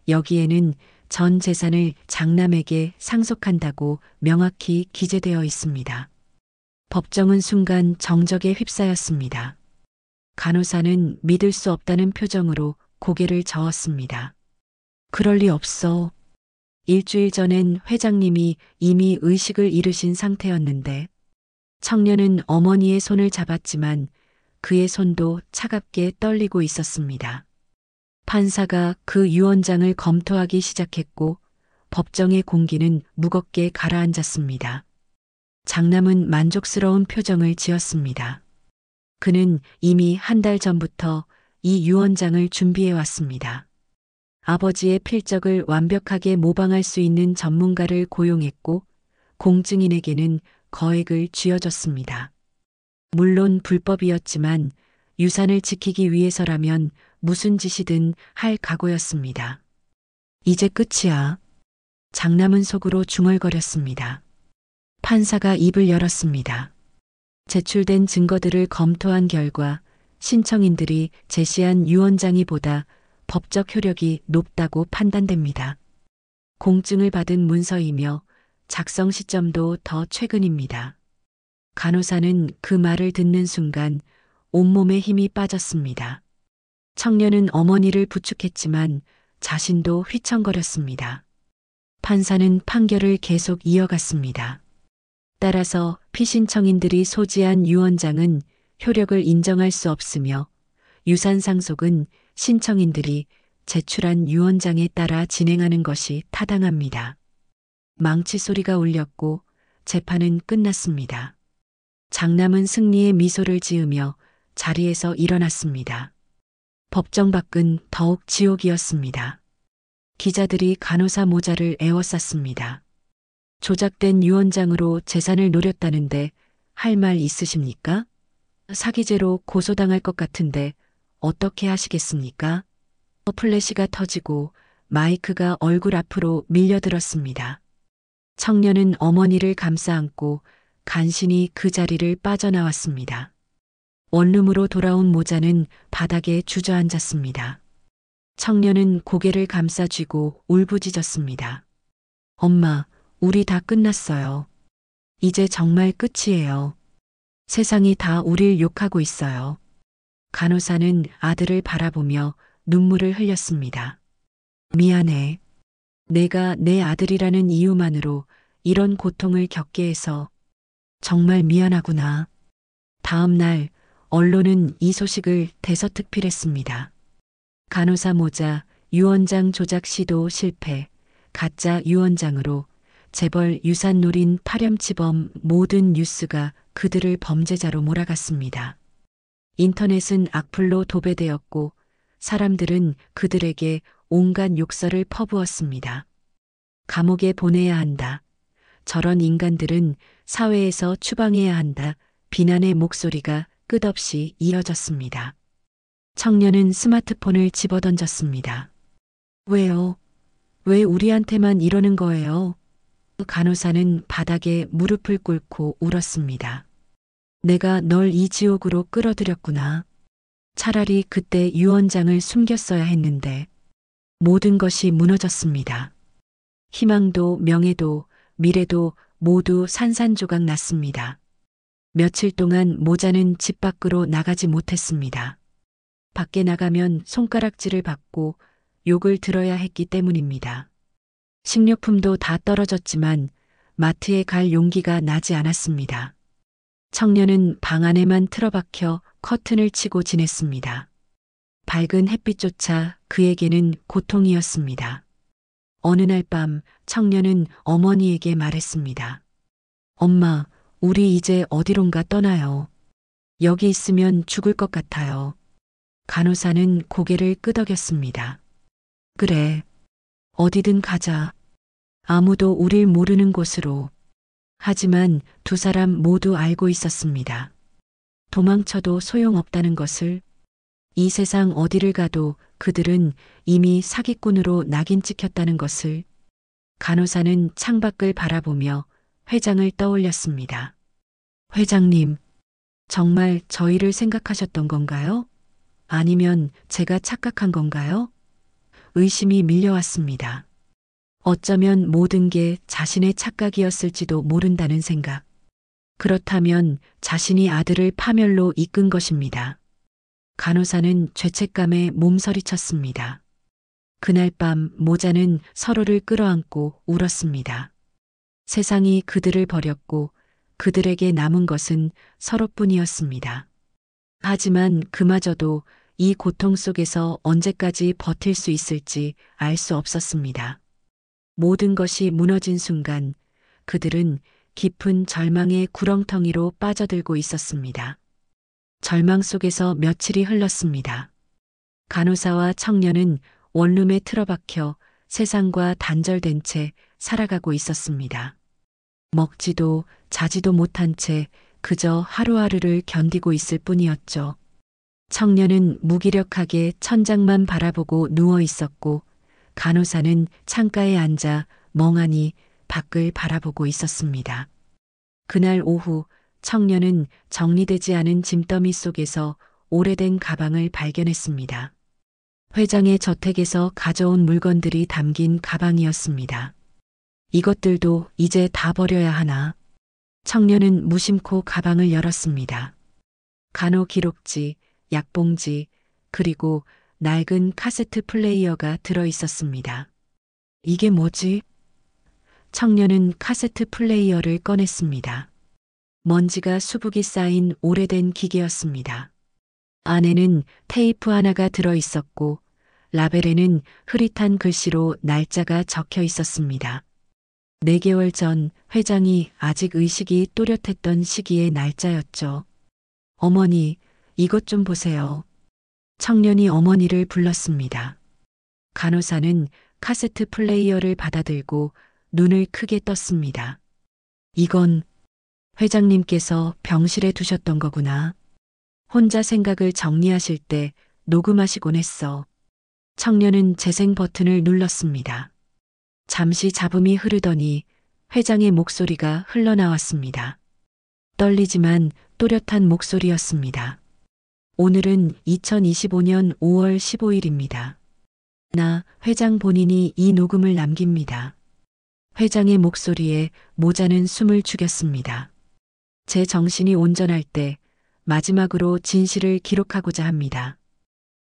여기에는 전 재산을 장남에게 상속한다고 명확히 기재되어 있습니다. 법정은 순간 정적에 휩싸였습니다. 간호사는 믿을 수 없다는 표정으로 고개를 저었습니다. 그럴 리 없어. 일주일 전엔 회장님이 이미 의식을 잃으신 상태였는데 청년은 어머니의 손을 잡았지만 그의 손도 차갑게 떨리고 있었습니다. 판사가 그 유언장을 검토하기 시작했고 법정의 공기는 무겁게 가라앉았습니다. 장남은 만족스러운 표정을 지었습니다. 그는 이미 한 달 전부터 이 유언장을 준비해 왔습니다. 아버지의 필적을 완벽하게 모방할 수 있는 전문가를 고용했고 공증인에게는 거액을 쥐어줬습니다. 물론 불법이었지만 유산을 지키기 위해서라면 무슨 짓이든 할 각오였습니다. 이제 끝이야. 장남은 속으로 중얼거렸습니다. 판사가 입을 열었습니다. 제출된 증거들을 검토한 결과 신청인들이 제시한 유언장이 보다 법적 효력이 높다고 판단됩니다. 공증을 받은 문서이며 작성 시점도 더 최근입니다. 간호사는 그 말을 듣는 순간 온몸에 힘이 빠졌습니다. 청년은 어머니를 부축했지만 자신도 휘청거렸습니다. 판사는 판결을 계속 이어갔습니다. 따라서 피신청인들이 소지한 유언장은 효력을 인정할 수 없으며 유산 상속은 신청인들이 제출한 유언장에 따라 진행하는 것이 타당합니다. 망치 소리가 울렸고 재판은 끝났습니다. 장남은 승리의 미소를 지으며 자리에서 일어났습니다. 법정 밖은 더욱 지옥이었습니다. 기자들이 간호사 모자를 에워쌌습니다. 조작된 유언장으로 재산을 노렸다는데 할 말 있으십니까? 사기죄로 고소당할 것 같은데 어떻게 하시겠습니까? 플래시가 터지고 마이크가 얼굴 앞으로 밀려들었습니다. 청년은 어머니를 감싸 안고 간신히 그 자리를 빠져나왔습니다. 원룸으로 돌아온 모자는 바닥에 주저앉았습니다. 청년은 고개를 감싸 쥐고 울부짖었습니다. 엄마, 우리 다 끝났어요. 이제 정말 끝이에요. 세상이 다 우릴 욕하고 있어요. 간호사는 아들을 바라보며 눈물을 흘렸습니다. 미안해. 내가 내 아들이라는 이유만으로 이런 고통을 겪게 해서 정말 미안하구나. 다음 날 언론은 이 소식을 대서특필했습니다. 간호사 모자, 유언장 조작 시도 실패, 가짜 유언장으로 재벌 유산 노린 파렴치범 모든 뉴스가 그들을 범죄자로 몰아갔습니다. 인터넷은 악플로 도배되었고 사람들은 그들에게 온갖 욕설을 퍼부었습니다. 감옥에 보내야 한다. 저런 인간들은 사회에서 추방해야 한다. 비난의 목소리가 끝없이 이어졌습니다. 청년은 스마트폰을 집어던졌습니다. 왜요? 왜 우리한테만 이러는 거예요? 간호사는 바닥에 무릎을 꿇고 울었습니다. 내가 널 이 지옥으로 끌어들였구나. 차라리 그때 유언장을 숨겼어야 했는데 모든 것이 무너졌습니다. 희망도 명예도 미래도 모두 산산조각 났습니다. 며칠 동안 모자는 집 밖으로 나가지 못했습니다. 밖에 나가면 손가락질을 받고 욕을 들어야 했기 때문입니다. 식료품도 다 떨어졌지만 마트에 갈 용기가 나지 않았습니다. 청년은 방 안에만 틀어박혀 커튼을 치고 지냈습니다. 밝은 햇빛조차 그에게는 고통이었습니다. 어느 날 밤 청년은 어머니에게 말했습니다. 엄마, 우리 이제 어디론가 떠나요. 여기 있으면 죽을 것 같아요. 간호사는 고개를 끄덕였습니다. 그래. 어디든 가자. 아무도 우릴 모르는 곳으로. 하지만 두 사람 모두 알고 있었습니다. 도망쳐도 소용없다는 것을. 이 세상 어디를 가도 그들은 이미 사기꾼으로 낙인 찍혔다는 것을. 간호사는 창밖을 바라보며 회장을 떠올렸습니다. 회장님, 정말 저희를 생각하셨던 건가요? 아니면 제가 착각한 건가요? 의심이 밀려왔습니다. 어쩌면 모든 게 자신의 착각이었을지도 모른다는 생각. 그렇다면 자신이 아들을 파멸로 이끈 것입니다. 간호사는 죄책감에 몸서리쳤습니다. 그날 밤 모자는 서로를 끌어안고 울었습니다. 세상이 그들을 버렸고 그들에게 남은 것은 서로뿐이었습니다. 하지만 그마저도 이 고통 속에서 언제까지 버틸 수 있을지 알 수 없었습니다. 모든 것이 무너진 순간 그들은 깊은 절망의 구렁텅이로 빠져들고 있었습니다. 절망 속에서 며칠이 흘렀습니다. 간호사와 청년은 원룸에 틀어박혀 세상과 단절된 채 살아가고 있었습니다. 먹지도 자지도 못한 채 그저 하루하루를 견디고 있을 뿐이었죠. 청년은 무기력하게 천장만 바라보고 누워 있었고 간호사는 창가에 앉아 멍하니 밖을 바라보고 있었습니다. 그날 오후 청년은 정리되지 않은 짐더미 속에서 오래된 가방을 발견했습니다. 회장의 저택에서 가져온 물건들이 담긴 가방이었습니다. 이것들도 이제 다 버려야 하나? 청년은 무심코 가방을 열었습니다. 간호 기록지, 약봉지, 그리고 낡은 카세트 플레이어가 들어 있었습니다. 이게 뭐지? 청년은 카세트 플레이어를 꺼냈습니다. 먼지가 수북이 쌓인 오래된 기계였습니다. 안에는 테이프 하나가 들어 있었고 라벨에는 흐릿한 글씨로 날짜가 적혀 있었습니다. 4개월 전 회장이 아직 의식이 또렷했던 시기의 날짜였죠. 어머니, 이것 좀 보세요. 청년이 어머니를 불렀습니다. 간호사는 카세트 플레이어를 받아들고 눈을 크게 떴습니다. 이건 회장님께서 병실에 두셨던 거구나. 혼자 생각을 정리하실 때 녹음하시곤 했어. 청년은 재생 버튼을 눌렀습니다. 잠시 잡음이 흐르더니 회장의 목소리가 흘러나왔습니다. 떨리지만 또렷한 목소리였습니다. 오늘은 2025년 5월 15일입니다. 나 회장 본인이 이 녹음을 남깁니다. 회장의 목소리에 모자는 숨을 죽였습니다. 제 정신이 온전할 때 마지막으로 진실을 기록하고자 합니다.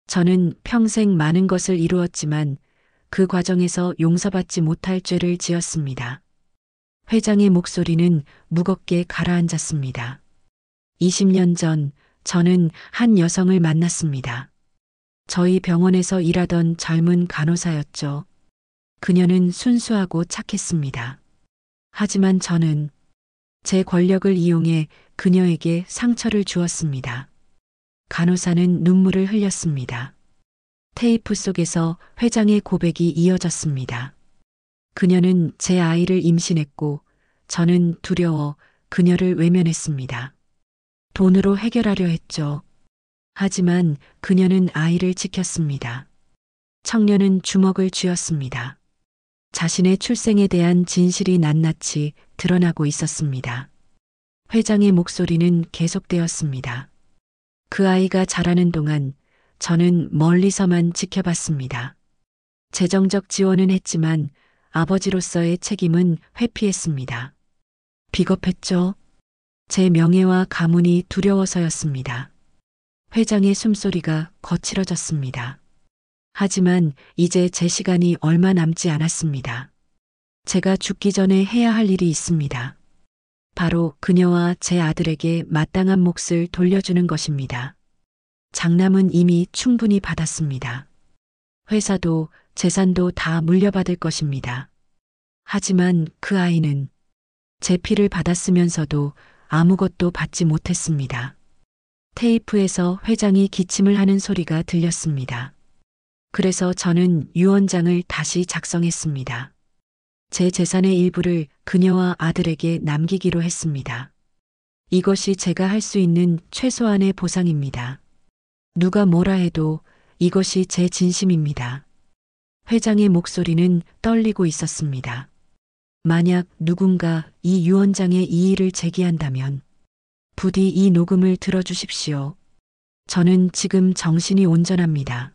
저는 평생 많은 것을 이루었지만 그 과정에서 용서받지 못할 죄를 지었습니다. 회장의 목소리는 무겁게 가라앉았습니다. 20년 전 저는 한 여성을 만났습니다. 저희 병원에서 일하던 젊은 간호사였죠. 그녀는 순수하고 착했습니다. 하지만 저는 제 권력을 이용해 그녀에게 상처를 주었습니다. 간호사는 눈물을 흘렸습니다. 테이프 속에서 회장의 고백이 이어졌습니다. 그녀는 제 아이를 임신했고 저는 두려워 그녀를 외면했습니다. 돈으로 해결하려 했죠. 하지만 그녀는 아이를 지켰습니다. 청년은 주먹을 쥐었습니다. 자신의 출생에 대한 진실이 낱낱이 드러나고 있었습니다. 회장의 목소리는 계속되었습니다. 그 아이가 자라는 동안 저는 멀리서만 지켜봤습니다. 재정적 지원은 했지만 아버지로서의 책임은 회피했습니다. 비겁했죠. 제 명예와 가문이 두려워서였습니다. 회장의 숨소리가 거칠어졌습니다. 하지만 이제 제 시간이 얼마 남지 않았습니다. 제가 죽기 전에 해야 할 일이 있습니다. 바로 그녀와 제 아들에게 마땅한 몫을 돌려주는 것입니다. 장남은 이미 충분히 받았습니다. 회사도 재산도 다 물려받을 것입니다. 하지만 그 아이는 제 피를 받았으면서도 아무것도 받지 못했습니다. 테이프에서 회장이 기침을 하는 소리가 들렸습니다. 그래서 저는 유언장을 다시 작성했습니다. 제 재산의 일부를 그녀와 아들에게 남기기로 했습니다. 이것이 제가 할 수 있는 최소한의 보상입니다. 누가 뭐라 해도 이것이 제 진심입니다. 회장의 목소리는 떨리고 있었습니다. 만약 누군가 이 유언장에 이의를 제기한다면 부디 이 녹음을 들어주십시오. 저는 지금 정신이 온전합니다.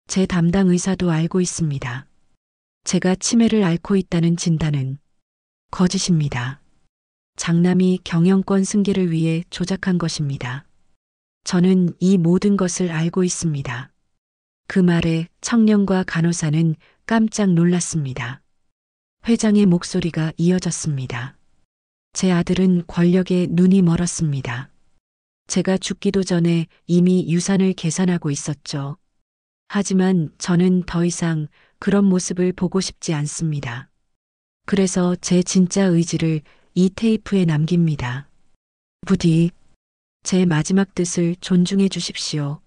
제 담당 의사도 알고 있습니다. 제가 치매를 앓고 있다는 진단은 거짓입니다. 장남이 경영권 승계를 위해 조작한 것입니다. 저는 이 모든 것을 알고 있습니다. 그 말에 청년과 간호사는 깜짝 놀랐습니다. 회장의 목소리가 이어졌습니다. 제 아들은 권력에 눈이 멀었습니다. 제가 죽기도 전에 이미 유산을 계산하고 있었죠. 하지만 저는 더 이상 그런 모습을 보고 싶지 않습니다. 그래서 제 진짜 의지를 이 테이프에 남깁니다. 부디 제 마지막 뜻을 존중해 주십시오.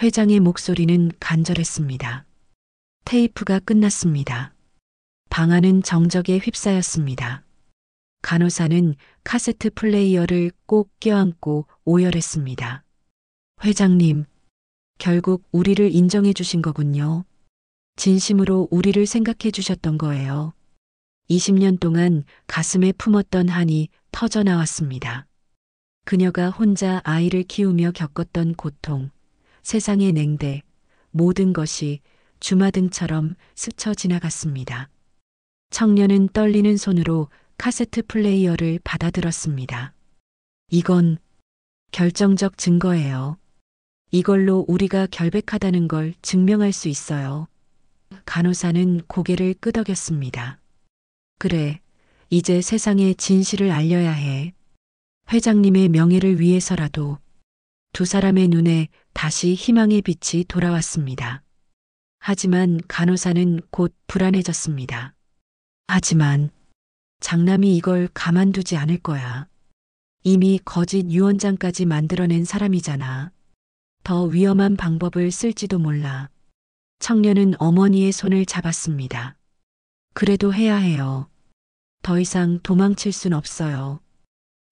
회장의 목소리는 간절했습니다. 테이프가 끝났습니다. 방 안은 정적에 휩싸였습니다. 간호사는 카세트 플레이어를 꼭 껴안고 오열했습니다. 회장님, 결국 우리를 인정해 주신 거군요. 진심으로 우리를 생각해 주셨던 거예요. 20년 동안 가슴에 품었던 한이 터져 나왔습니다. 그녀가 혼자 아이를 키우며 겪었던 고통, 세상의 냉대, 모든 것이 주마등처럼 스쳐 지나갔습니다. 청년은 떨리는 손으로 카세트 플레이어를 받아들었습니다. 이건 결정적 증거예요. 이걸로 우리가 결백하다는 걸 증명할 수 있어요. 간호사는 고개를 끄덕였습니다. 그래, 이제 세상에 진실을 알려야 해. 회장님의 명예를 위해서라도. 두 사람의 눈에 다시 희망의 빛이 돌아왔습니다. 하지만 간호사는 곧 불안해졌습니다. 하지만 장남이 이걸 가만두지 않을 거야. 이미 거짓 유언장까지 만들어낸 사람이잖아. 더 위험한 방법을 쓸지도 몰라. 청년은 어머니의 손을 잡았습니다. 그래도 해야 해요. 더 이상 도망칠 순 없어요.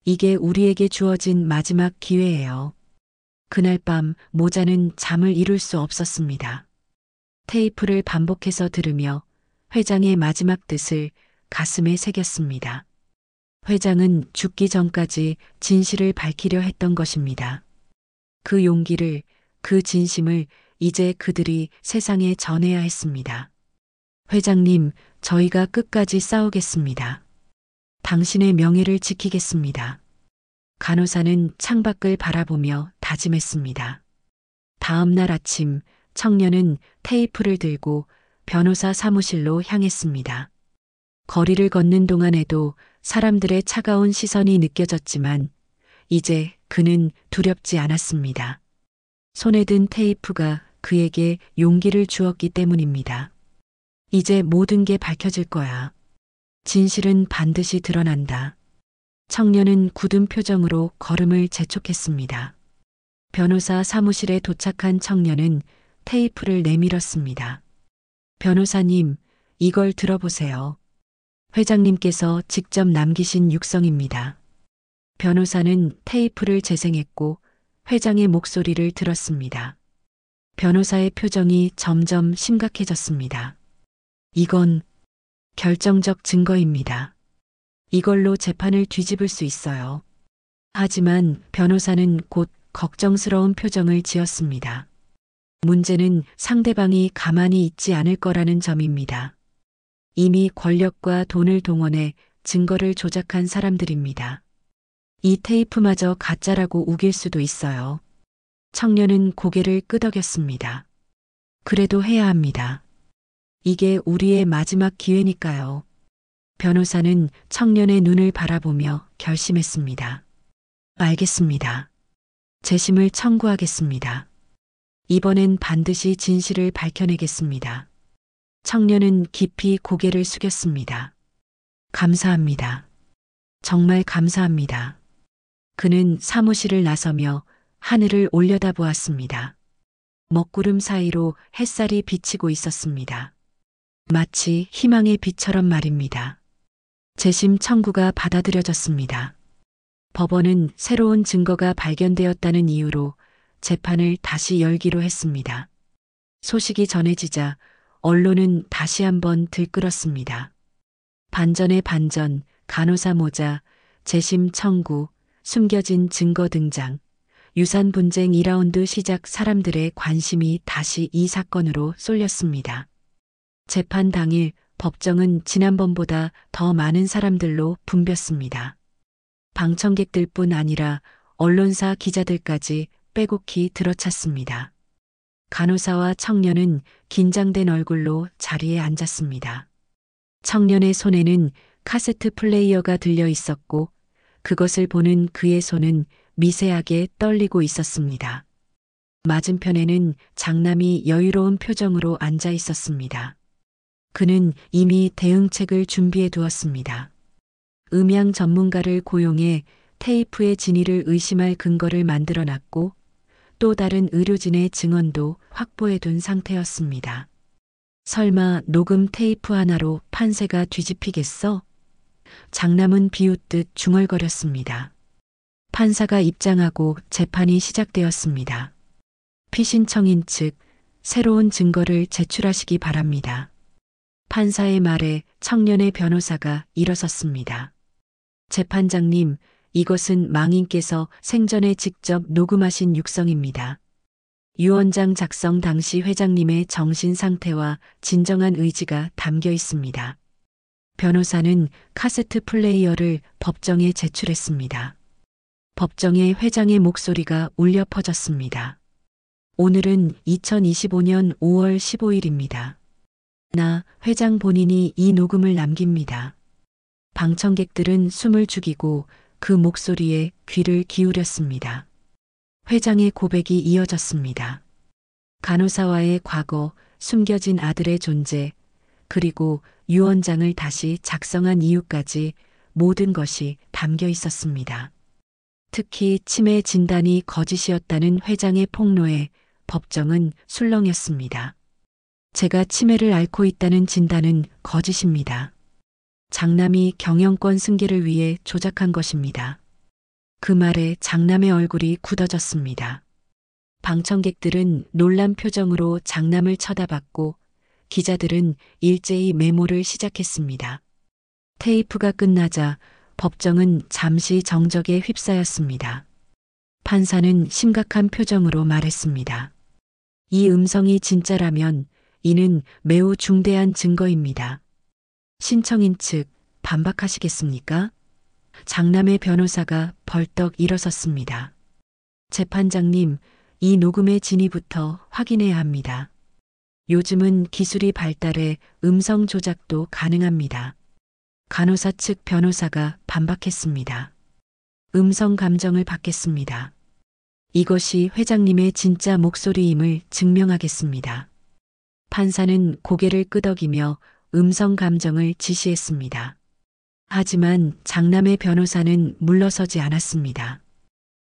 이게 우리에게 주어진 마지막 기회예요. 그날 밤 모자는 잠을 이룰 수 없었습니다. 테이프를 반복해서 들으며 회장의 마지막 뜻을 가슴에 새겼습니다. 회장은 죽기 전까지 진실을 밝히려 했던 것입니다. 그 용기를, 그 진심을 이제 그들이 세상에 전해야 했습니다. 회장님, 저희가 끝까지 싸우겠습니다. 당신의 명예를 지키겠습니다. 간호사는 창밖을 바라보며 다짐했습니다. 다음 날 아침, 청년은 테이프를 들고 변호사 사무실로 향했습니다. 거리를 걷는 동안에도 사람들의 차가운 시선이 느껴졌지만 이제 그는 두렵지 않았습니다. 손에 든 테이프가 그에게 용기를 주었기 때문입니다. 이제 모든 게 밝혀질 거야. 진실은 반드시 드러난다. 청년은 굳은 표정으로 걸음을 재촉했습니다. 변호사 사무실에 도착한 청년은 테이프를 내밀었습니다. 변호사님, 이걸 들어보세요. 회장님께서 직접 남기신 육성입니다. 변호사는 테이프를 재생했고 회장의 목소리를 들었습니다. 변호사의 표정이 점점 심각해졌습니다. 이건 결정적 증거입니다. 이걸로 재판을 뒤집을 수 있어요. 하지만 변호사는 곧 걱정스러운 표정을 지었습니다. 문제는 상대방이 가만히 있지 않을 거라는 점입니다. 이미 권력과 돈을 동원해 증거를 조작한 사람들입니다. 이 테이프마저 가짜라고 우길 수도 있어요. 청년은 고개를 끄덕였습니다. 그래도 해야 합니다. 이게 우리의 마지막 기회니까요. 변호사는 청년의 눈을 바라보며 결심했습니다. 알겠습니다. 재심을 청구하겠습니다. 이번엔 반드시 진실을 밝혀내겠습니다. 청년은 깊이 고개를 숙였습니다. 감사합니다. 정말 감사합니다. 그는 사무실을 나서며 하늘을 올려다보았습니다. 먹구름 사이로 햇살이 비치고 있었습니다. 마치 희망의 빛처럼 말입니다. 재심 청구가 받아들여졌습니다. 법원은 새로운 증거가 발견되었다는 이유로 재판을 다시 열기로 했습니다. 소식이 전해지자 언론은 다시 한번 들끓었습니다. 반전의 반전, 간호사 모자, 재심 청구, 숨겨진 증거 등장, 유산 분쟁 2라운드 시작. 사람들의 관심이 다시 이 사건으로 쏠렸습니다. 재판 당일 법정은 지난번보다 더 많은 사람들로 붐볐습니다. 방청객들뿐 아니라 언론사 기자들까지 빼곡히 들어찼습니다. 간호사와 청년은 긴장된 얼굴로 자리에 앉았습니다. 청년의 손에는 카세트 플레이어가 들려 있었고 그것을 보는 그의 손은 미세하게 떨리고 있었습니다. 맞은편에는 장남이 여유로운 표정으로 앉아 있었습니다. 그는 이미 대응책을 준비해 두었습니다. 음향 전문가를 고용해 테이프의 진위를 의심할 근거를 만들어 놨고 또 다른 의료진의 증언도 확보해 둔 상태였습니다. 설마 녹음 테이프 하나로 판세가 뒤집히겠어? 장남은 비웃듯 중얼거렸습니다. 판사가 입장하고 재판이 시작되었습니다. 피신청인 측, 새로운 증거를 제출하시기 바랍니다. 판사의 말에 청년의 변호사가 일어섰습니다. 재판장님, 이것은 망인께서 생전에 직접 녹음하신 육성입니다. 유언장 작성 당시 회장님의 정신 상태와 진정한 의지가 담겨 있습니다. 변호사는 카세트 플레이어를 법정에 제출했습니다. 법정에 회장의 목소리가 울려 퍼졌습니다. 오늘은 2025년 5월 15일입니다. 나 회장 본인이 이 녹음을 남깁니다. 방청객들은 숨을 죽이고 그 목소리에 귀를 기울였습니다. 회장의 고백이 이어졌습니다. 간호사와의 과거, 숨겨진 아들의 존재, 그리고 유언장을 다시 작성한 이유까지 모든 것이 담겨 있었습니다. 특히 치매 진단이 거짓이었다는 회장의 폭로에 법정은 술렁였습니다. 제가 치매를 앓고 있다는 진단은 거짓입니다. 장남이 경영권 승계를 위해 조작한 것입니다. 그 말에 장남의 얼굴이 굳어졌습니다. 방청객들은 놀란 표정으로 장남을 쳐다봤고 기자들은 일제히 메모를 시작했습니다. 테이프가 끝나자 법정은 잠시 정적에 휩싸였습니다. 판사는 심각한 표정으로 말했습니다. 이 음성이 진짜라면 이는 매우 중대한 증거입니다. 신청인 측 반박하시겠습니까? 장남의 변호사가 벌떡 일어섰습니다. 재판장님, 이 녹음의 진위부터 확인해야 합니다. 요즘은 기술이 발달해 음성 조작도 가능합니다. 간호사 측 변호사가 반박했습니다. 음성 감정을 받겠습니다. 이것이 회장님의 진짜 목소리임을 증명하겠습니다. 판사는 고개를 끄덕이며 음성 감정을 지시했습니다. 하지만 장남의 변호사는 물러서지 않았습니다.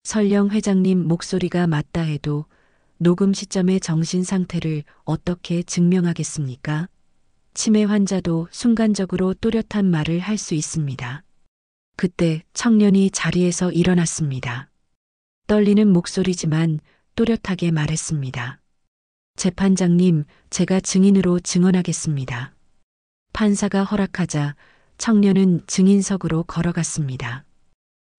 설령 회장님 목소리가 맞다 해도 녹음 시점의 정신 상태를 어떻게 증명하겠습니까? 치매 환자도 순간적으로 또렷한 말을 할 수 있습니다. 그때 청년이 자리에서 일어났습니다. 떨리는 목소리지만 또렷하게 말했습니다. 재판장님, 제가 증인으로 증언하겠습니다. 판사가 허락하자 청년은 증인석으로 걸어갔습니다.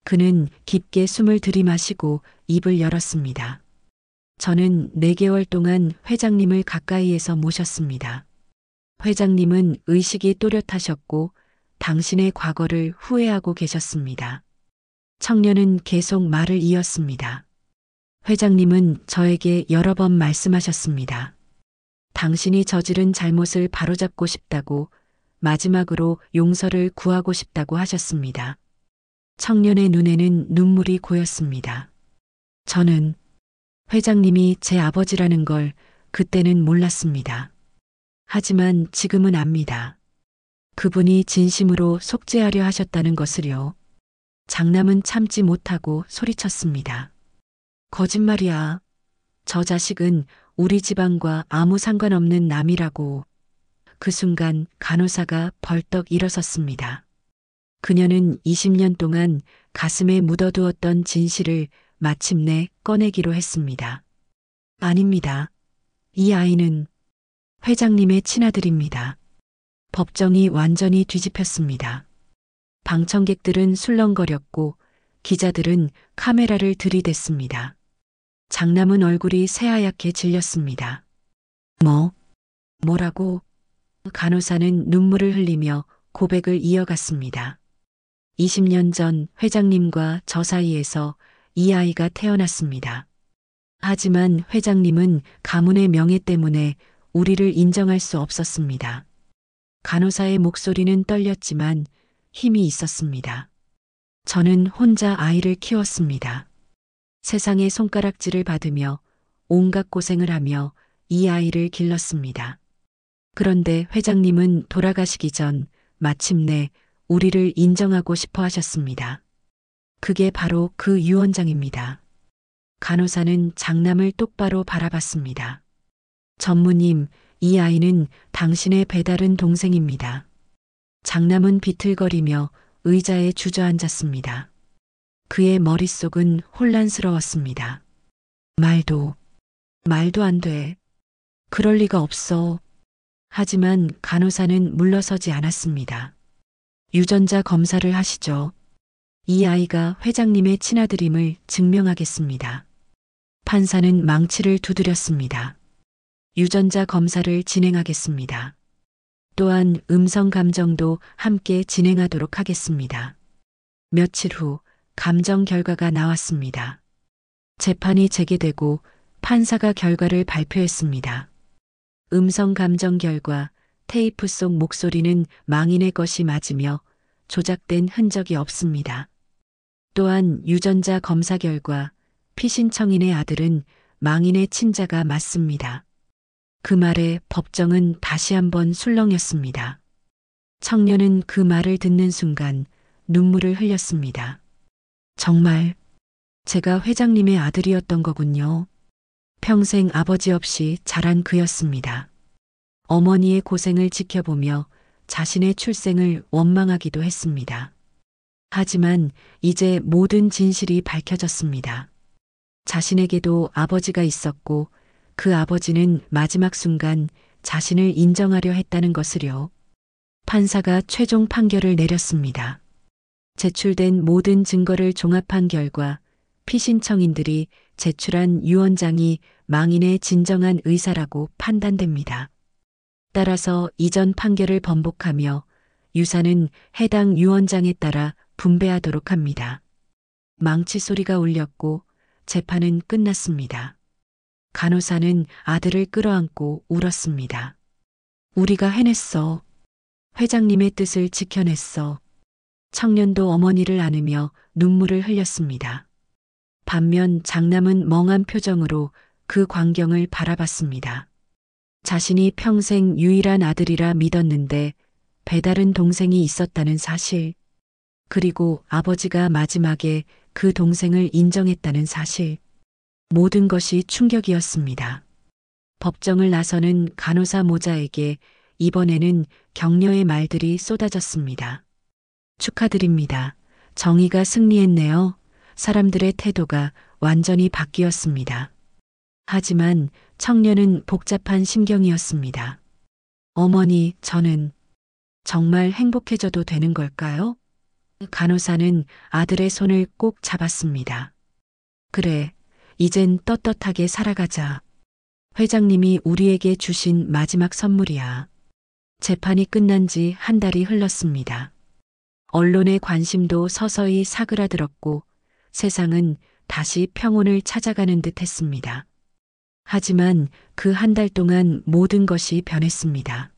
그는 깊게 숨을 들이마시고 입을 열었습니다. 저는 4개월 동안 회장님을 가까이에서 모셨습니다. 회장님은 의식이 또렷하셨고 당신의 과거를 후회하고 계셨습니다. 청년은 계속 말을 이었습니다. 회장님은 저에게 여러 번 말씀하셨습니다. 당신이 저지른 잘못을 바로잡고 싶다고, 마지막으로 용서를 구하고 싶다고 하셨습니다. 청년의 눈에는 눈물이 고였습니다. 저는 회장님이 제 아버지라는 걸 그때는 몰랐습니다. 하지만 지금은 압니다. 그분이 진심으로 속죄하려 하셨다는 것을요. 장남은 참지 못하고 소리쳤습니다. 거짓말이야. 저 자식은 우리 집안과 아무 상관없는 남이라고. 그 순간 간호사가 벌떡 일어섰습니다. 그녀는 20년 동안 가슴에 묻어두었던 진실을 마침내 꺼내기로 했습니다. 아닙니다. 이 아이는 회장님의 친아들입니다. 법정이 완전히 뒤집혔습니다. 방청객들은 술렁거렸고 기자들은 카메라를 들이댔습니다. 장남은 얼굴이 새하얗게 질렸습니다. 뭐라고? 간호사는 눈물을 흘리며 고백을 이어갔습니다. 20년 전 회장님과 저 사이에서 이 아이가 태어났습니다. 하지만 회장님은 가문의 명예 때문에 우리를 인정할 수 없었습니다. 간호사의 목소리는 떨렸지만 힘이 있었습니다. 저는 혼자 아이를 키웠습니다. 세상의 손가락질을 받으며 온갖 고생을 하며 이 아이를 길렀습니다. 그런데 회장님은 돌아가시기 전 마침내 우리를 인정하고 싶어 하셨습니다. 그게 바로 그 유언장입니다. 간호사는 장남을 똑바로 바라봤습니다. 전무님, 이 아이는 당신의 배다른 동생입니다. 장남은 비틀거리며 의자에 주저앉았습니다. 그의 머릿속은 혼란스러웠습니다. 말도 안 돼. 그럴 리가 없어. 하지만 간호사는 물러서지 않았습니다. 유전자 검사를 하시죠. 이 아이가 회장님의 친아들임을 증명하겠습니다. 판사는 망치를 두드렸습니다. 유전자 검사를 진행하겠습니다. 또한 음성 감정도 함께 진행하도록 하겠습니다. 며칠 후 감정 결과가 나왔습니다. 재판이 재개되고 판사가 결과를 발표했습니다. 음성 감정 결과 테이프 속 목소리는 망인의 것이 맞으며 조작된 흔적이 없습니다. 또한 유전자 검사 결과 피신청인의 아들은 망인의 친자가 맞습니다. 그 말에 법정은 다시 한번 술렁였습니다. 청년은 그 말을 듣는 순간 눈물을 흘렸습니다. 정말 제가 회장님의 아들이었던 거군요. 평생 아버지 없이 자란 그였습니다. 어머니의 고생을 지켜보며 자신의 출생을 원망하기도 했습니다. 하지만 이제 모든 진실이 밝혀졌습니다. 자신에게도 아버지가 있었고 그 아버지는 마지막 순간 자신을 인정하려 했다는 것을요. 판사가 최종 판결을 내렸습니다. 제출된 모든 증거를 종합한 결과 피신청인들이 제출한 유언장이 망인의 진정한 의사라고 판단됩니다. 따라서 이전 판결을 번복하며 유산은 해당 유언장에 따라 분배하도록 합니다. 망치 소리가 울렸고 재판은 끝났습니다. 간호사는 아들을 끌어안고 울었습니다. 우리가 해냈어. 회장님의 뜻을 지켜냈어. 청년도 어머니를 안으며 눈물을 흘렸습니다. 반면 장남은 멍한 표정으로 그 광경을 바라봤습니다. 자신이 평생 유일한 아들이라 믿었는데 배다른 동생이 있었다는 사실, 그리고 아버지가 마지막에 그 동생을 인정했다는 사실, 모든 것이 충격이었습니다. 법정을 나서는 간호사 모자에게 이번에는 격려의 말들이 쏟아졌습니다. 축하드립니다. 정의가 승리했네요. 사람들의 태도가 완전히 바뀌었습니다. 하지만 청년은 복잡한 심경이었습니다. 어머니, 저는 정말 행복해져도 되는 걸까요? 간호사는 아들의 손을 꼭 잡았습니다. 그래, 이젠 떳떳하게 살아가자. 회장님이 우리에게 주신 마지막 선물이야. 재판이 끝난 지 한 달이 흘렀습니다. 언론의 관심도 서서히 사그라들었고 세상은 다시 평온을 찾아가는 듯 했습니다. 하지만 그 한 달 동안 모든 것이 변했습니다.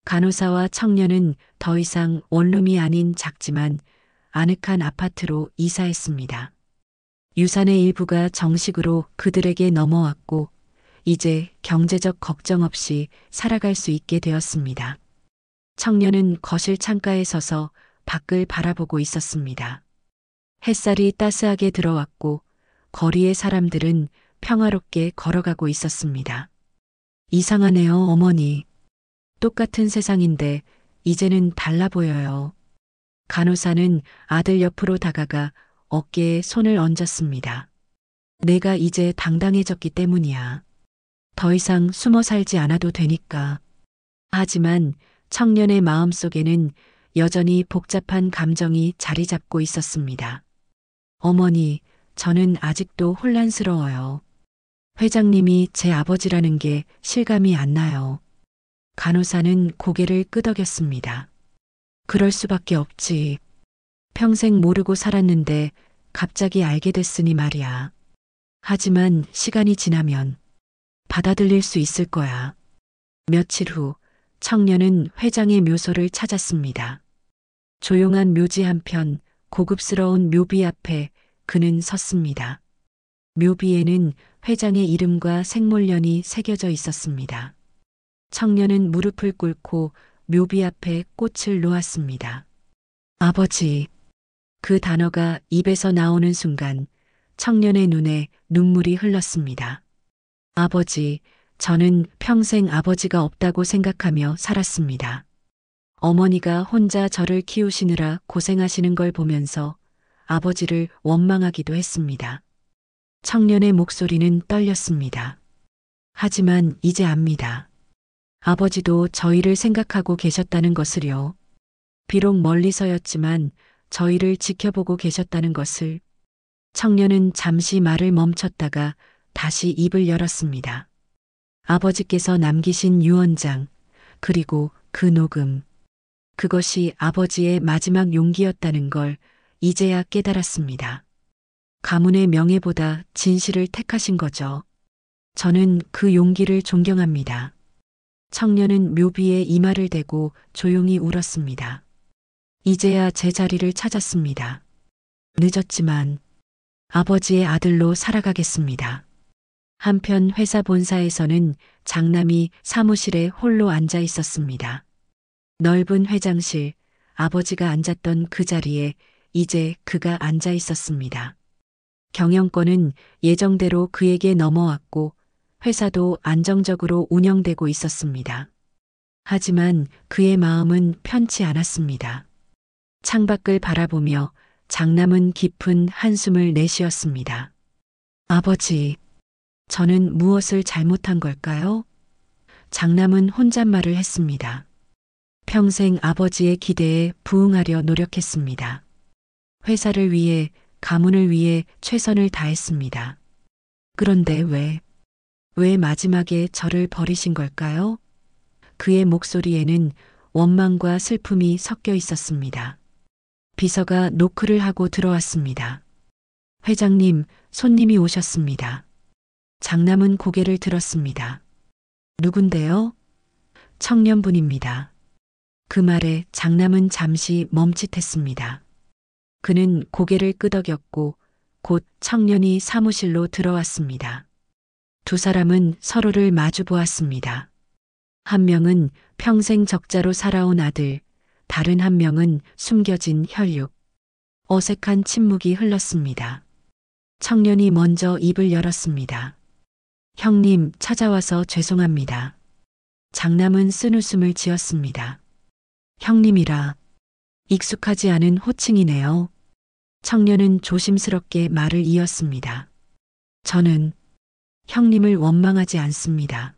간호사와 청년은 더 이상 원룸이 아닌 작지만 아늑한 아파트로 이사했습니다. 유산의 일부가 정식으로 그들에게 넘어왔고 이제 경제적 걱정 없이 살아갈 수 있게 되었습니다. 청년은 거실 창가에 서서 밖을 바라보고 있었습니다. 햇살이 따스하게 들어왔고 거리의 사람들은 평화롭게 걸어가고 있었습니다. 이상하네요, 어머니. 똑같은 세상인데 이제는 달라 보여요. 간호사는 아들 옆으로 다가가 어깨에 손을 얹었습니다. 내가 이제 당당해졌기 때문이야. 더 이상 숨어 살지 않아도 되니까. 하지만 청년의 마음속에는 여전히 복잡한 감정이 자리 잡고 있었습니다. 어머니, 저는 아직도 혼란스러워요. 회장님이 제 아버지라는 게 실감이 안 나요. 간호사는 고개를 끄덕였습니다. 그럴 수밖에 없지. 평생 모르고 살았는데 갑자기 알게 됐으니 말이야. 하지만 시간이 지나면 받아들일 수 있을 거야. 며칠 후 청년은 회장의 묘소를 찾았습니다. 조용한 묘지 한편 고급스러운 묘비 앞에 그는 섰습니다. 묘비에는 회장의 이름과 생물년이 새겨져 있었습니다. 청년은 무릎을 꿇고 묘비 앞에 꽃을 놓았습니다. 아버지. 그 단어가 입에서 나오는 순간 청년의 눈에 눈물이 흘렀습니다. 아버지, 저는 평생 아버지가 없다고 생각하며 살았습니다. 어머니가 혼자 저를 키우시느라 고생하시는 걸 보면서 아버지를 원망하기도 했습니다. 청년의 목소리는 떨렸습니다. 하지만 이제 압니다. 아버지도 저희를 생각하고 계셨다는 것을요. 비록 멀리서였지만 저희를 지켜보고 계셨다는 것을. 청년은 잠시 말을 멈췄다가 다시 입을 열었습니다. 아버지께서 남기신 유언장, 그리고 그 녹음. 그것이 아버지의 마지막 용기였다는 걸 이제야 깨달았습니다. 가문의 명예보다 진실을 택하신 거죠. 저는 그 용기를 존경합니다. 청년은 묘비에 이마를 대고 조용히 울었습니다. 이제야 제 자리를 찾았습니다. 늦었지만 아버지의 아들로 살아가겠습니다. 한편 회사 본사에서는 장남이 사무실에 홀로 앉아 있었습니다. 넓은 회장실, 아버지가 앉았던 그 자리에 이제 그가 앉아 있었습니다. 경영권은 예정대로 그에게 넘어왔고 회사도 안정적으로 운영되고 있었습니다. 하지만 그의 마음은 편치 않았습니다. 창밖을 바라보며 장남은 깊은 한숨을 내쉬었습니다. 아버지, 저는 무엇을 잘못한 걸까요? 장남은 혼잣말을 했습니다. 평생 아버지의 기대에 부응하려 노력했습니다. 회사를 위해, 가문을 위해 최선을 다했습니다. 그런데 왜 마지막에 저를 버리신 걸까요? 그의 목소리에는 원망과 슬픔이 섞여 있었습니다. 비서가 노크를 하고 들어왔습니다. 회장님, 손님이 오셨습니다. 장남은 고개를 들었습니다. 누군데요? 청년분입니다. 그 말에 장남은 잠시 멈칫했습니다. 그는 고개를 끄덕였고 곧 청년이 사무실로 들어왔습니다. 두 사람은 서로를 마주 보았습니다. 한 명은 평생 적자로 살아온 아들, 다른 한 명은 숨겨진 혈육. 어색한 침묵이 흘렀습니다. 청년이 먼저 입을 열었습니다. 형님, 찾아와서 죄송합니다. 장남은 쓴웃음을 지었습니다. 형님이라 익숙하지 않은 호칭이네요. 청년은 조심스럽게 말을 이었습니다. 저는 형님을 원망하지 않습니다.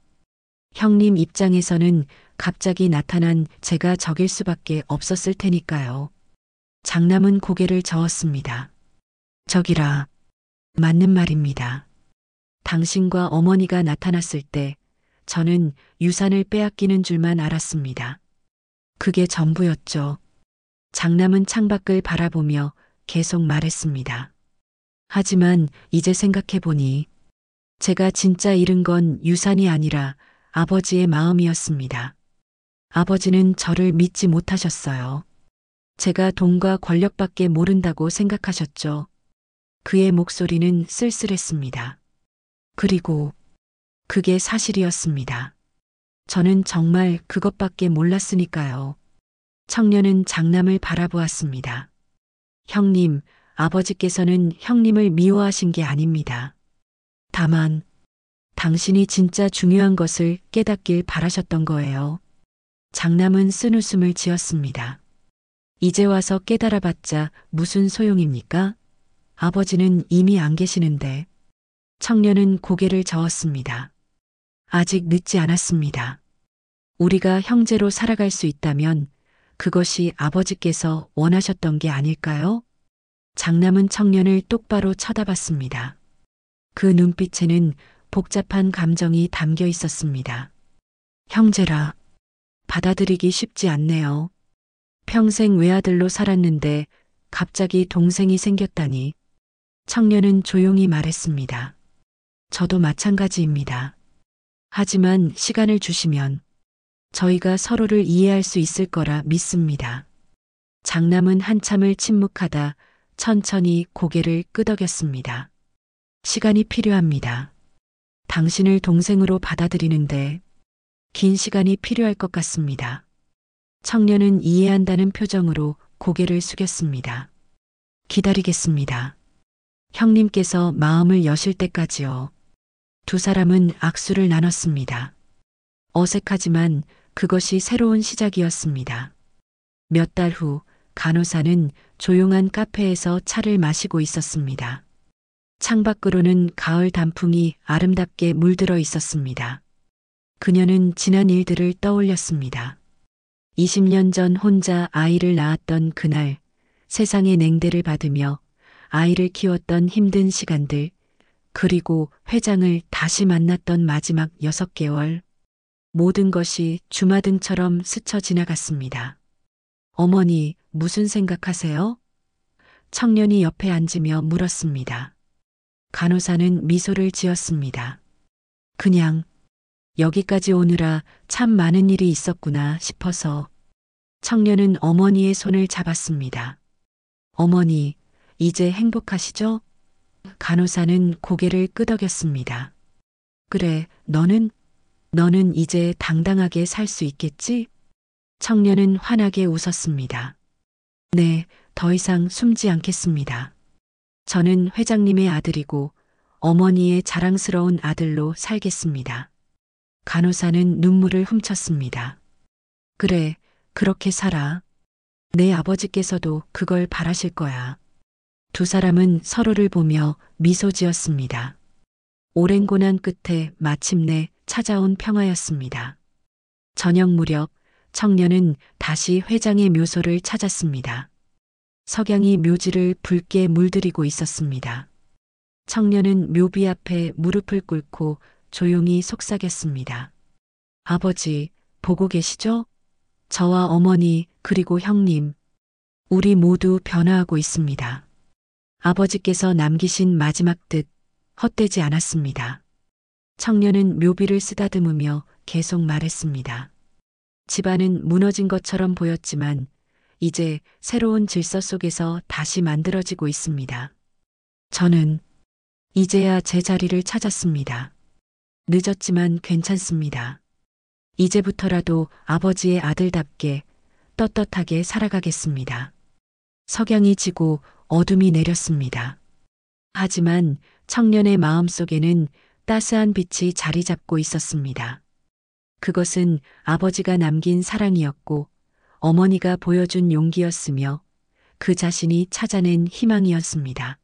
형님 입장에서는 갑자기 나타난 제가 적일 수밖에 없었을 테니까요. 장남은 고개를 저었습니다. 적이라. 맞는 말입니다. 당신과 어머니가 나타났을 때 저는 유산을 빼앗기는 줄만 알았습니다. 그게 전부였죠. 장남은 창밖을 바라보며 계속 말했습니다. 하지만 이제 생각해보니 제가 진짜 잃은 건 유산이 아니라 아버지의 마음이었습니다. 아버지는 저를 믿지 못하셨어요. 제가 돈과 권력밖에 모른다고 생각하셨죠. 그의 목소리는 쓸쓸했습니다. 그리고 그게 사실이었습니다. 저는 정말 그것밖에 몰랐으니까요. 청년은 장남을 바라보았습니다. 형님, 아버지께서는 형님을 미워하신 게 아닙니다. 다만 당신이 진짜 중요한 것을 깨닫길 바라셨던 거예요. 장남은 쓴웃음을 지었습니다. 이제 와서 깨달아봤자 무슨 소용입니까? 아버지는 이미 안 계시는데. 청년은 고개를 저었습니다. 아직 늦지 않았습니다. 우리가 형제로 살아갈 수 있다면 그것이 아버지께서 원하셨던 게 아닐까요? 장남은 청년을 똑바로 쳐다봤습니다. 그 눈빛에는 복잡한 감정이 담겨 있었습니다. 형제라, 받아들이기 쉽지 않네요. 평생 외아들로 살았는데 갑자기 동생이 생겼다니. 청년은 조용히 말했습니다. 저도 마찬가지입니다. 하지만 시간을 주시면 저희가 서로를 이해할 수 있을 거라 믿습니다. 장남은 한참을 침묵하다 천천히 고개를 끄덕였습니다. 시간이 필요합니다. 당신을 동생으로 받아들이는데 긴 시간이 필요할 것 같습니다. 청년은 이해한다는 표정으로 고개를 숙였습니다. 기다리겠습니다. 형님께서 마음을 여실 때까지요. 두 사람은 악수를 나눴습니다. 어색하지만 그것이 새로운 시작이었습니다. 몇 달 후 간호사는 조용한 카페에서 차를 마시고 있었습니다. 창밖으로는 가을 단풍이 아름답게 물들어 있었습니다. 그녀는 지난 일들을 떠올렸습니다. 20년 전 혼자 아이를 낳았던 그날, 세상의 냉대를 받으며 아이를 키웠던 힘든 시간들, 그리고 회장을 다시 만났던 마지막 6개월. 모든 것이 주마등처럼 스쳐 지나갔습니다. 어머니, 무슨 생각하세요? 청년이 옆에 앉으며 물었습니다. 간호사는 미소를 지었습니다. 그냥 여기까지 오느라 참 많은 일이 있었구나 싶어서. 청년은 어머니의 손을 잡았습니다. 어머니, 이제 행복하시죠? 간호사는 고개를 끄덕였습니다. 그래, 너는 이제 당당하게 살 수 있겠지? 청년은 환하게 웃었습니다. 네, 더 이상 숨지 않겠습니다. 저는 회장님의 아들이고 어머니의 자랑스러운 아들로 살겠습니다. 간호사는 눈물을 훔쳤습니다. 그래, 그렇게 살아. 내 아버지께서도 그걸 바라실 거야. 두 사람은 서로를 보며 미소 지었습니다. 오랜 고난 끝에 마침내 찾아온 평화였습니다. 저녁 무렵 청년은 다시 회장의 묘소를 찾았습니다. 석양이 묘지를 붉게 물들이고 있었습니다. 청년은 묘비 앞에 무릎을 꿇고 조용히 속삭였습니다. 아버지, 보고 계시죠? 저와 어머니 그리고 형님, 우리 모두 변화하고 있습니다. 아버지께서 남기신 마지막 뜻 헛되지 않았습니다. 청년은 묘비를 쓰다듬으며 계속 말했습니다. 집안은 무너진 것처럼 보였지만 이제 새로운 질서 속에서 다시 만들어지고 있습니다. 저는 이제야 제 자리를 찾았습니다. 늦었지만 괜찮습니다. 이제부터라도 아버지의 아들답게 떳떳하게 살아가겠습니다. 석양이 지고 어둠이 내렸습니다. 하지만 청년의 마음속에는 따스한 빛이 자리 잡고 있었습니다. 그것은 아버지가 남긴 사랑이었고 어머니가 보여준 용기였으며 그 자신이 찾아낸 희망이었습니다.